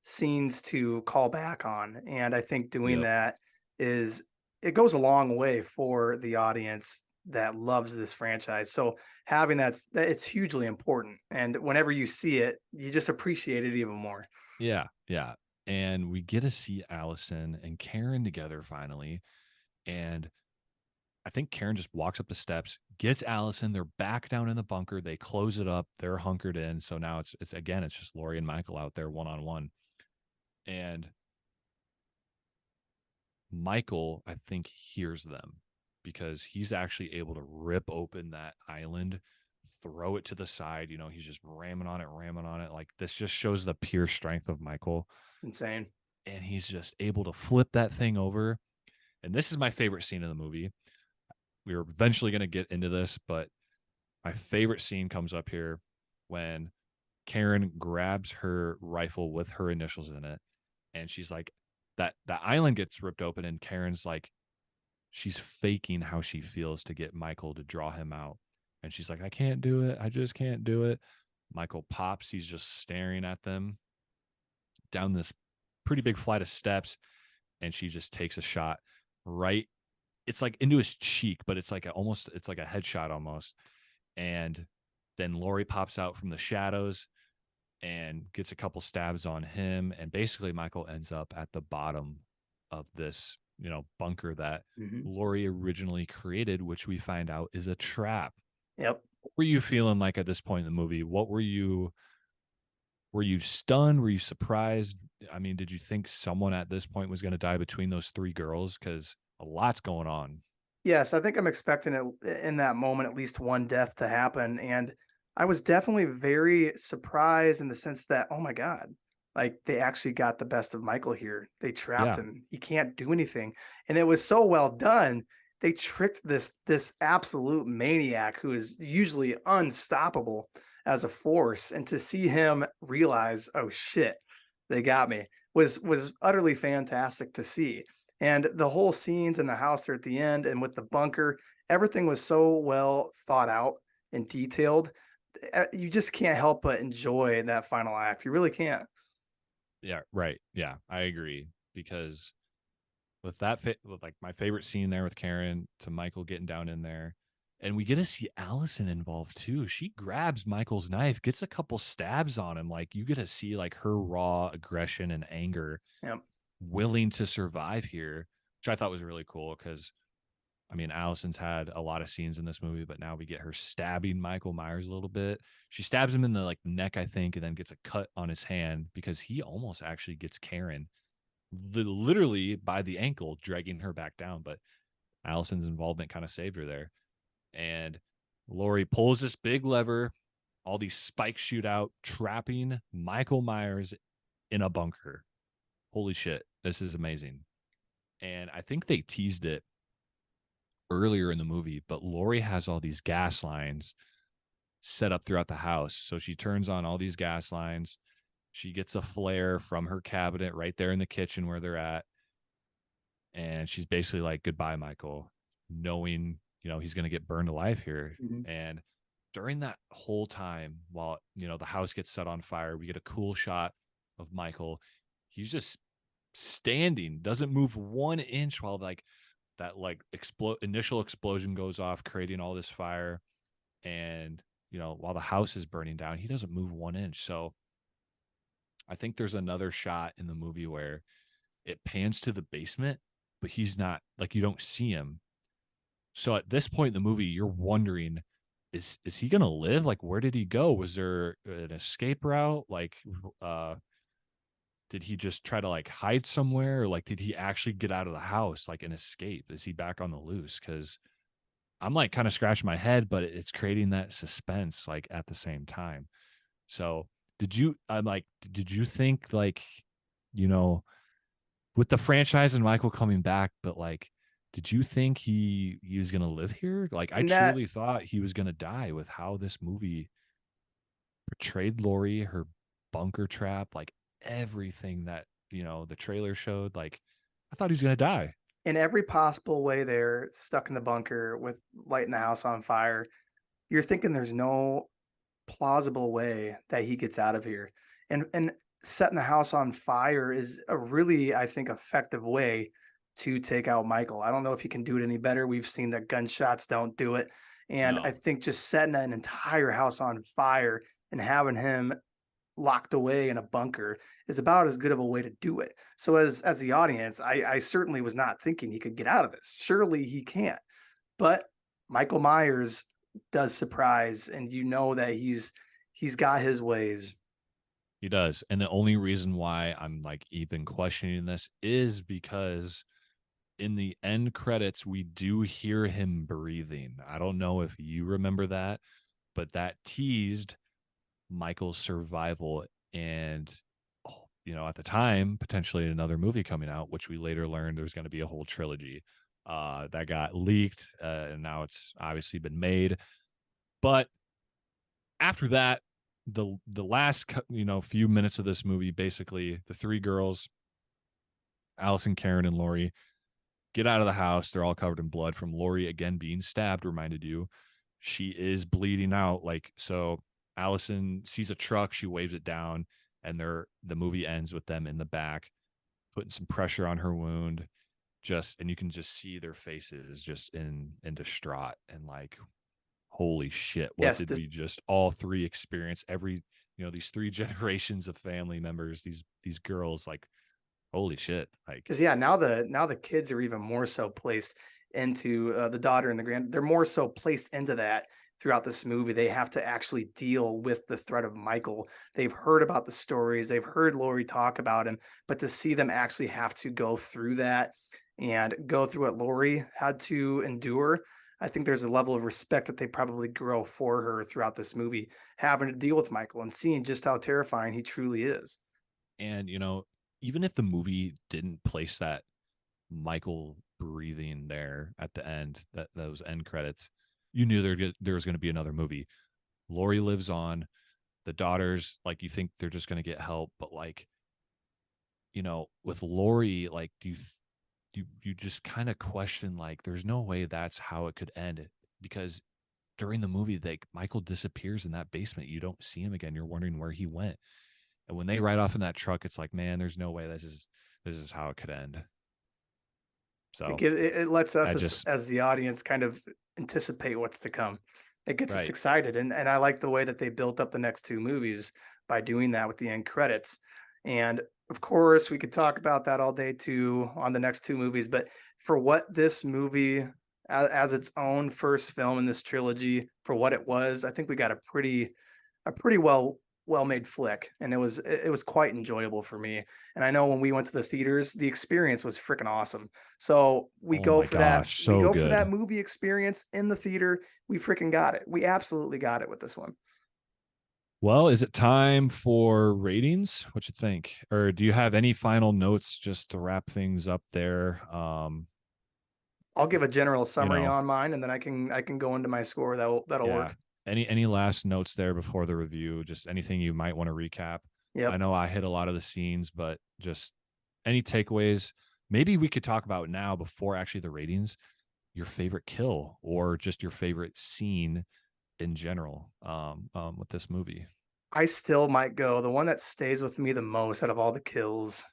scenes to call back on, and I think doing Yep. that is it goes a long way for the audience that loves this franchise. So having that it's hugely important, and whenever you see it, you just appreciate it even more. Yeah. Yeah. And we get to see Allison and Karen together finally. And I think Karen just walks up the steps, gets Allison. They're back down in the bunker. They close it up. They're hunkered in. So now it's again, it's just Lori and Michael out there one on one. And Michael, I think, hears them because he's actually able to rip open that island, throw it to the side. He's just ramming on it, ramming on it. Like this just shows the pure strength of Michael. Insane. And he's just able to flip that thing over. And this is my favorite scene in the movie. We are eventually going to get into this, but my favorite scene comes up here when Karen grabs her rifle with her initials in it, and she's like, that island gets ripped open, and Karen's like, she's faking how she feels to get Michael to draw him out. And she's like, I can't do it. I just can't do it. Michael pops. He's just staring at them down this pretty big flight of steps. And she just takes a shot right. It's like into his cheek, but it's like it's like a headshot almost. And then Lori pops out from the shadows and gets a couple stabs on him. And basically Michael ends up at the bottom of this, bunker that Mhm. Lori originally created, which we find out is a trap. Yep. What were you feeling like at this point in the movie? What were you stunned? Were you surprised? I mean, did you think someone at this point was going to die between those three girls? Because a lot's going on. Yes, I think I'm expecting it in that moment, at least one death to happen. And I was definitely very surprised in the sense that, oh my God, like they actually got the best of Michael here. They trapped Yeah. him. He can't do anything. And it was so well done. They tricked this absolute maniac who is usually unstoppable as a force. And to see him realize, oh shit, they got me was utterly fantastic to see. And the whole scenes in the house there at the end and with the bunker, everything was so well thought out and detailed. You just can't help but enjoy that final act. You really can't. Yeah. Right. Yeah. I agree. Because with with like my favorite scene there with Karen to Michael getting down in there. And we get to see Allison involved too. She grabs Michael's knife, gets a couple stabs on him. Like you get to see like her raw aggression and anger, Yep. willing to survive here, which I thought was really cool because I mean, Allison's had a lot of scenes in this movie, but now we get her stabbing Michael Myers a little bit. She stabs him in the neck, I think, and then gets a cut on his hand because he almost actually gets Karen literally by the ankle, dragging her back down. But Allison's involvement kind of saved her there. And Lori pulls this big lever. All these spikes shoot out, trapping Michael Myers in a bunker. Holy shit. This is amazing. And I think they teased it earlier in the movie, but Lori has all these gas lines set up throughout the house. So she turns on all these gas lines. She gets a flare from her cabinet right there in the kitchen where they're at. And she's basically like, goodbye, Michael, knowing, he's going to get burned alive here. Mhm. And during that whole time, while, the house gets set on fire, we get a cool shot of Michael. He's just standing, doesn't move 1 inch while that initial explosion goes off, creating all this fire. And, while the house is burning down, he doesn't move 1 inch. So I think there's another shot in the movie where it pans to the basement, but he's not like you don't see him. So at this point in the movie, you're wondering, is he gonna live? Like, where did he go? Was there an escape route? Like, uh, did he just try to like hide somewhere, or like did he actually get out of the house like and escape? Is he back on the loose? Because I'm like kind of scratching my head, but it's creating that suspense like at the same time. So did you think like, you know, with the franchise and Michael coming back, but like, did you think he was gonna live here? Like, I And that truly thought he was gonna die with how this movie portrayed Lori, her bunker trap, like everything that the trailer showed. Like, I thought he was gonna die. in every possible way they're stuck in the bunker with lighting the house on fire. You're thinking there's no plausible way that he gets out of here. And setting the house on fire is a really, I think, effective way to take out Michael. I don't know if you can do it any better. We've seen that gunshots don't do it. And I No, think just setting an entire house on fire and having him locked away in a bunker is about as good of a way to do it. So as the audience, I certainly was not thinking he could get out of this. Surely he can't. But Michael Myers does surprise, and you know that he's got his ways. He does. And the only reason why I'm like even questioning this is because in the end credits, we do hear him breathing. I don't know if you remember that, but that teased Michael's survival. And, oh, at the time, potentially another movie coming out, which we later learned there's going to be a whole trilogy that got leaked. And now it's obviously been made. But after that, the last few minutes of this movie, basically the three girls, Allison, Karen, and Lori, get out of the house. They're all covered in blood from Lori again being stabbed. Reminded you, she is bleeding out. Like, so, Allison sees a truck, she waves it down, and the movie ends with them in the back, putting some pressure on her wound. And you can just see their faces just in distraught and like, holy shit, what Yes, did we just all three experience? These three generations of family members, these girls, like, holy shit, like, because yeah, now the kids are even more so placed into the daughter and the grand. They're more so placed into that throughout this movie. They have to actually deal with the threat of Michael. They've heard about the stories. They've heard Lori talk about him, but to see them actually have to go through that and go through what Lori had to endure. I think there's a level of respect that they probably grow for her throughout this movie, having to deal with Michael and seeing just how terrifying he truly is. and even if the movie didn't place that Michael breathing there at the end, that those end credits, you knew there was going to be another movie. Lori lives on. The daughters, like, you think they're just going to get help, but like, with Lori, like, you just kind of question, like, there's no way that's how it could end, because during the movie, like, Michael disappears in that basement. You don't see him again. You're wondering where he went. And when they ride off in that truck, it's like, man, there's no way this is how it could end. So It lets us I just as the audience kind of anticipate what's to come. It gets us right. excited, and I like the way that they built up the next two movies by doing that with the end credits. And of course, we could talk about that all day too on the next two movies. But for what this movie, as its own first film in this trilogy, for what it was, I think we got a pretty well made flick, and it was quite enjoyable for me. And I know when we went to the theaters, the experience was freaking awesome. So we Oh go my for that gosh, we so go for that good. movie experience in the theater. We freaking got it. We absolutely got it with this one. Well, is it time for ratings? What you think? Or do you have any final notes just to wrap things up there? I'll give a general You summary know, on mine, and then I can go into my score. That'll yeah. work. Any last notes there before the review? Just anything you might want to recap. I Yep. know I hit a lot of the scenes, but just any takeaways. Maybe we could talk about now before actually the ratings, your favorite kill or just your favorite scene in general with this movie. I still might go. The one that stays with me the most out of all the kills,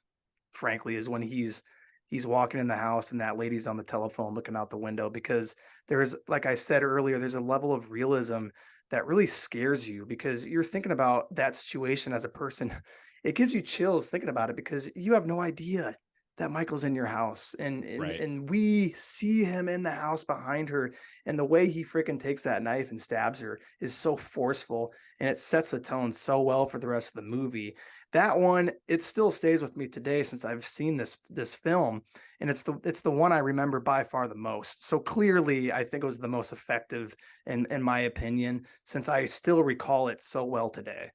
frankly, is when he's walking in the house and that lady's on the telephone looking out the window, because there's, like I said earlier, there's a level of realism that really scares you because you're thinking about that situation as a person. It gives you chills thinking about it because you have no idea that Michael's in your house, and Right. and we see him in the house behind her, and the way he freaking takes that knife and stabs her is so forceful, and it sets the tone so well for the rest of the movie. That one, it still stays with me today since I've seen this film, and it's the one I remember by far the most. So clearly, I think it was the most effective in my opinion, since I still recall it so well today.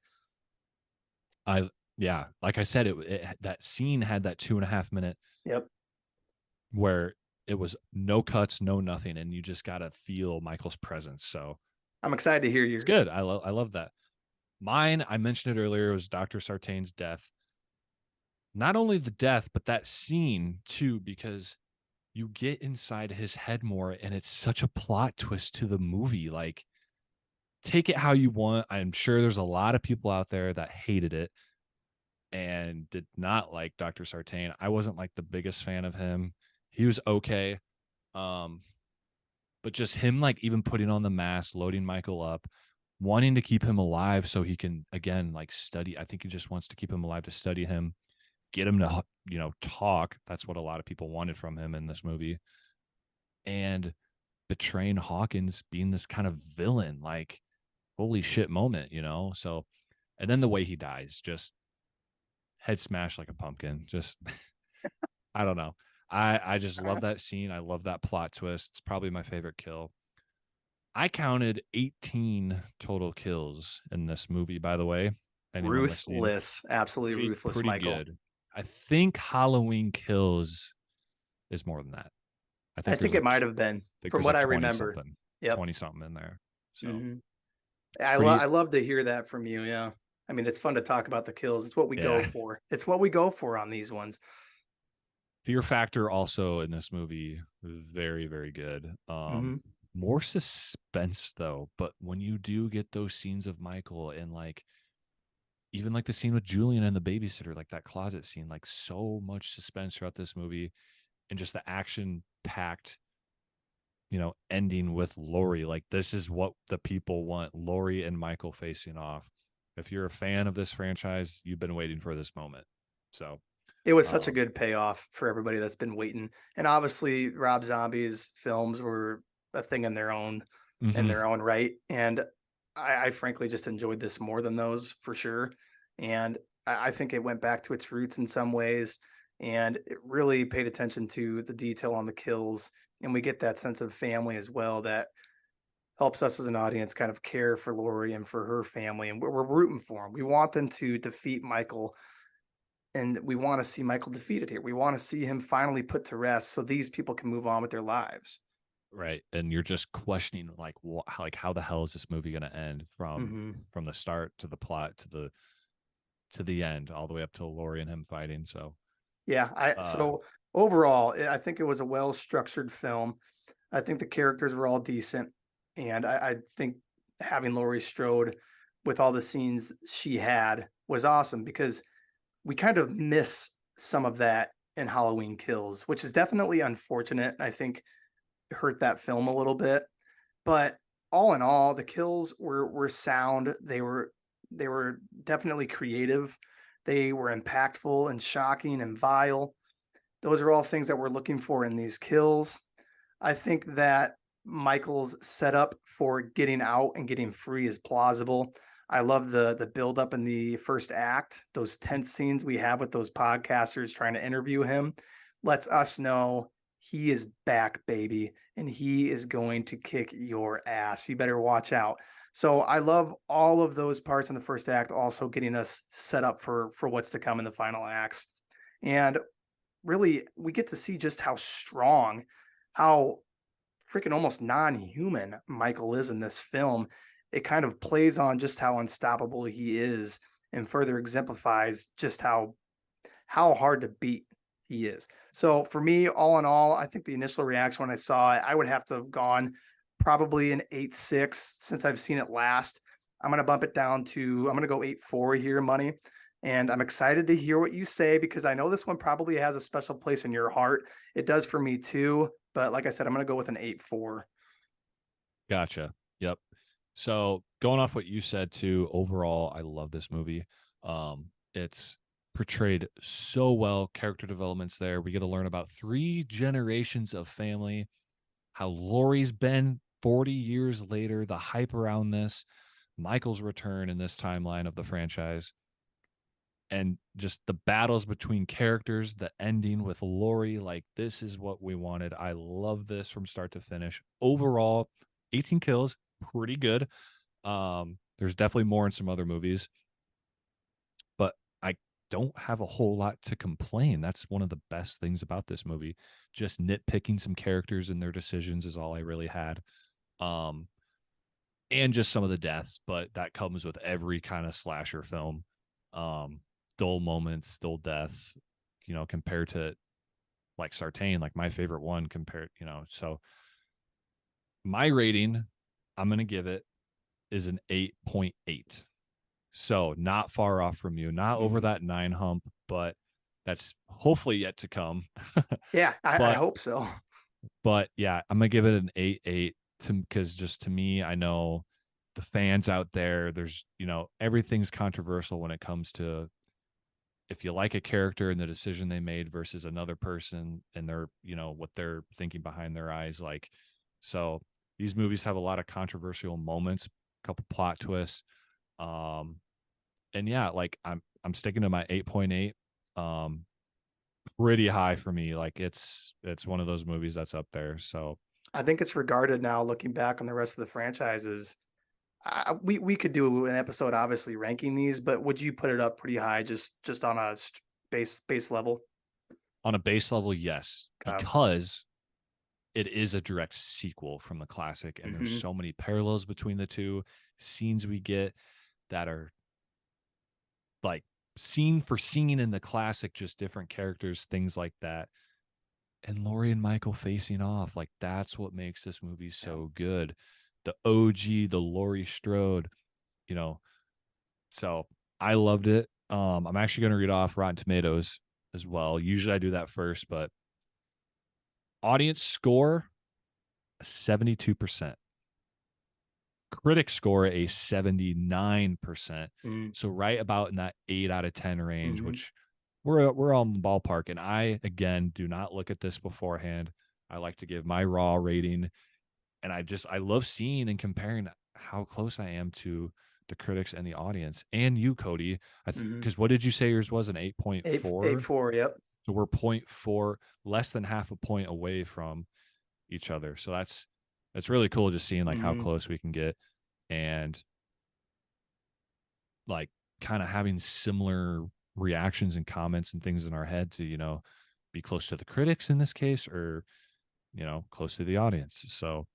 I Yeah, like I said, that scene had that 2.5 minute Yep. where it was no cuts, no nothing, and you just gotta feel Michael's presence. So I'm excited to hear it's yours. good. I love that. Mine, I mentioned it earlier, was Dr. Sartain's death. Not only the death, but that scene too, because you get inside his head more, and it's such a plot twist to the movie. Like, take it how you want. I'm sure there's a lot of people out there that hated it and did not like Dr. Sartain. I wasn't like the biggest fan of him. He was okay. Um, but just him, like, even putting on the mask, loading Michael up, wanting to keep him alive so he can again like study. I think he just wants to keep him alive to study him, get him to talk. That's what a lot of people wanted from him in this movie. And betraying Hawkins, being this kind of villain, like holy shit moment, you know? So, and then the way he dies, just head smashed like a pumpkin. Just, I don't know. I just love that scene. I love that plot twist. It's probably my favorite kill. I counted 18 total kills in this movie, by the way. Anyone listening, Ruthless, absolutely ruthless, pretty Michael. good. I think Halloween Kills is more than that. I I think there's think it like might have been, from what like I 20 remember. something, Yep. 20 something in there. So Hmm. pretty, I love to hear that from you. Yeah. I mean, it's fun to talk about the kills. It's what we go yeah. for. It's what we go for on these ones. Fear factor also in this movie, very, very good. Hmm. More suspense though, but when you do get those scenes of Michael and like even like the scene with Julian and the babysitter, like that closet scene, like so much suspense throughout this movie and just the action packed, ending with Laurie. Like this is what the people want. Laurie and Michael facing off. If you're a fan of this franchise, you've been waiting for this moment. So, It was such a um, good payoff for everybody that's been waiting. And obviously, Rob Zombie's films were a thing in mhm. their own right. And I frankly just enjoyed this more than those for sure. And I think it went back to its roots in some ways, and it really paid attention to the detail on the kills. And we get that sense of family as well that helps us as an audience kind of care for Lori and for her family. And we're rooting for them. We want them to defeat Michael, and we want to see Michael defeated here. We want to see him finally put to rest so these people can move on with their lives. Right. And you're just questioning like like how the hell is this movie going to end Hmm. from the start to the plot to the end all the way up to Laurie and him fighting. So, Yeah, I uh so overall, I think it was a well structured film. I think the characters were all decent, and I think having Laurie Strode with all the scenes she had was awesome because we kind of miss some of that in Halloween Kills, which is definitely unfortunate. I think hurt that film a little bit. But all in all, the kills were sound. They were definitely creative. They were impactful and shocking and vile. Those are all things that we're looking for in these kills. I think that Michael's setup for getting out and getting free is plausible. I love the build up in the first act. Those tense scenes we have with those podcasters trying to interview him lets us know he is back, baby, and he is going to kick your ass. You better watch out. So I love all of those parts in the first act, also getting us set up for what's to come in the final acts. And really, we get to see just how strong, how freaking almost non-human Michael is in this film. It kind of plays on just how unstoppable he is and further exemplifies just how hard to beat he is. So for me, all in all, I think the initial reaction when I saw it, I would have to have gone probably an 8.6 since I've seen it last. I'm gonna bump it down to I'm gonna go 8.4 here, money. And I'm excited to hear what you say because I know this one probably has a special place in your heart. It does for me too. But like I said, I'm gonna go with an 8.4. gotcha. Yep. So, going off what you said too, overall I love this movie. It's portrayed so well, character developments there. We get to learn about 3 generations of family, how Laurie's been 40 years later, the hype around this, Michael's return in this timeline of the franchise, and just the battles between characters, the ending with Laurie. Like, this is what we wanted. I love this from start to finish. Overall, 18 kills, pretty good. There's definitely more in some other movies, but I don't have a whole lot to complain. That's one of the best things about this movie. Just nitpicking some characters and their decisions is all I really had. Um, and just some of the deaths, but that comes with every kind of slasher film. Um, Dull moments, dull deaths, compared to like Sartain, like my favorite one compared, so my rating, I'm going to give it is an 8.8. So not far off from you, not over Mhm. that 9 hump, but that's hopefully yet to come. Yeah, I but hope so. yeah, I'm gonna give it an 8.8 to because just to me, I know the fans out there, there's everything's controversial when it comes to if you like a character and the decision they made versus another person and their what they're thinking behind their eyes. Like So these movies have a lot of controversial moments, a couple plot twists. Um, and yeah, like I'm sticking to my 8.8. Um, Pretty high for me. Like it's one of those movies that's up there. So I think it's regarded now, looking back on the rest of the franchises. We could do an episode, obviously ranking these, but would you put it up pretty high, just on a base level? on a base level, yes, Okay. because it is a direct sequel from the classic, and there's Hmm. so many parallels between the two scenes we get that are like scene for scene in the classic, just different characters, things like that. And Laurie and Michael facing off, like that's what makes this movie Yeah. so good. The OG, the Laurie Strode, you know. So I loved it. I'm actually going to read off Rotten Tomatoes as well. Usually I do that first, but audience score 72%. Critic score a 79%. So right about in that 8 out of 10 range, Mm-hmm. which we're all in the ballpark. And I again do not look at this beforehand. I like to give my raw rating, and I love seeing and comparing how close I am to the critics and the audience and you, Cody. Mm-hmm. Because what did you say yours was an Eight 8.4? four. Yep. So we're point 0.4, less than half a point away from each other. So that's really cool just seeing like how Mm-hmm. close we can get, and like kind of having similar reactions and comments and things in our head to, be close to the critics in this case, or, close to the audience. So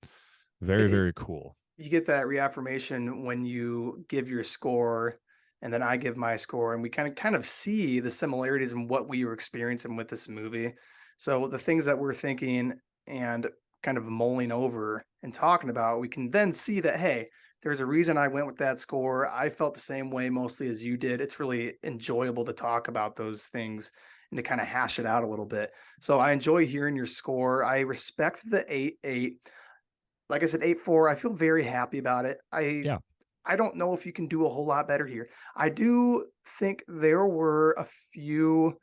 very, It, very cool. you get that reaffirmation when you give your score, and then I give my score, and we kind of see the similarities in what we were experiencing with this movie. So the things that we're thinking and kind of mulling over and talking about, we can then see that, hey, there's a reason I went with that score. I felt the same way mostly as you did. It's really enjoyable to talk about those things and to kind of hash it out a little bit. So I enjoy hearing your score. I respect the 8.8. Like I said, 8.4. I feel very happy about it. Yeah. I don't know if you can do a whole lot better here. I do think there were a few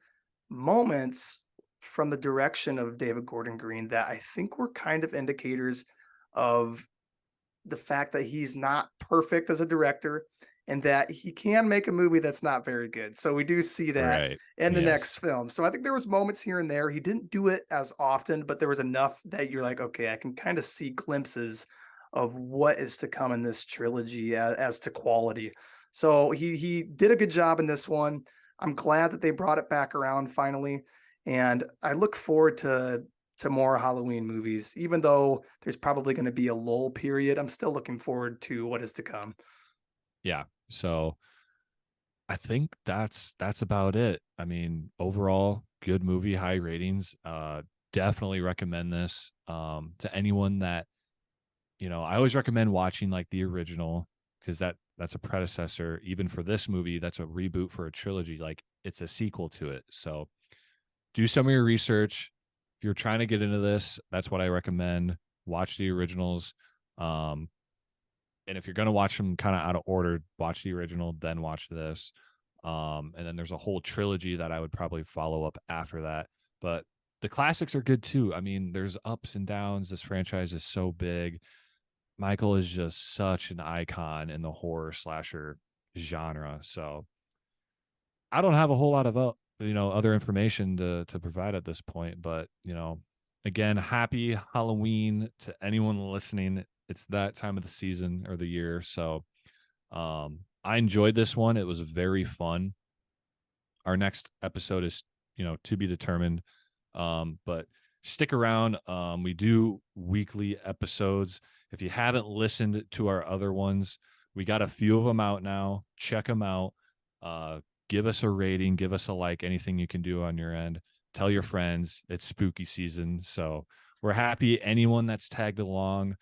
moments from the direction of David Gordon Green that I think were kind of indicators of the fact that he's not perfect as a director and that he can make a movie that's not very good. So we do see that Right. in the next Yes. film. So I think there was moments here and there. He didn't do it as often, but there was enough that you're like, okay, I can kind of see glimpses of what is to come in this trilogy as to quality. So he did a good job in this one. I'm glad that they brought it back around finally, and I look forward to more Halloween movies. Even though there's probably going to be a lull period, I'm still looking forward to what is to come. Yeah. So I think that's about it. I mean, overall, good movie, high ratings. Definitely recommend this to anyone that, I always recommend watching like the original, because that's a predecessor. Even for this movie, that's a reboot for a trilogy. Like it's a sequel to it. So do some of your research. If you're trying to get into this, that's what I recommend. Watch the originals. Um, and if you're gonna watch them kind of out of order, watch the original, then watch this. And then there's a whole trilogy that I would probably follow up after that. But the classics are good too. I mean, there's ups and downs. This franchise is so big. Michael is just such an icon in the horror slasher genre. So I don't have a whole lot of other information to provide at this point, but again, happy Halloween to anyone listening. It's that time of the season or the year, so I enjoyed this one. It was very fun. Our next episode is to be determined, but stick around. We do weekly episodes. If you haven't listened to our other ones, we got a few of them out now. Check them out. Uh, Give us a rating, give us a like, anything you can do on your end. Tell your friends. It's spooky season, so we're happy. Anyone that's tagged along,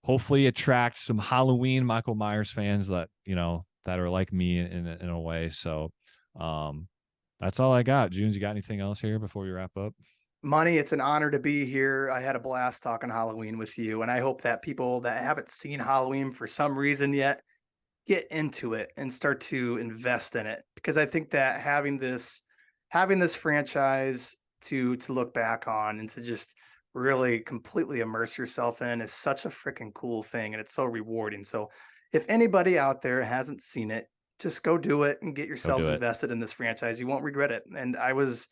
hopefully attract some Halloween Michael Myers fans that that are like me in a way. So, um, that's all I got. Junes, you got anything else here before we wrap up? Money, it's an honor to be here. I had a blast talking Halloween with you, and I hope that people that haven't seen Halloween for some reason yet get into it and start to invest in it, because I think that having this franchise to look back on and to just really completely immerse yourself in is such a freaking cool thing, and it's so rewarding. So if anybody out there hasn't seen it, just go do it and get Go yourselves do it. invested in this franchise. You won't regret it. And I was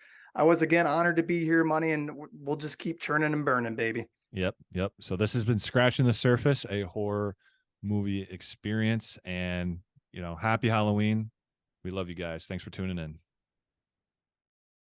again honored to be here, Money, and we'll just keep churning and burning, baby. Yep, yep. So this has been Scratching the Surface, a horror movie experience, and happy Halloween. We love you guys. Thanks for tuning in.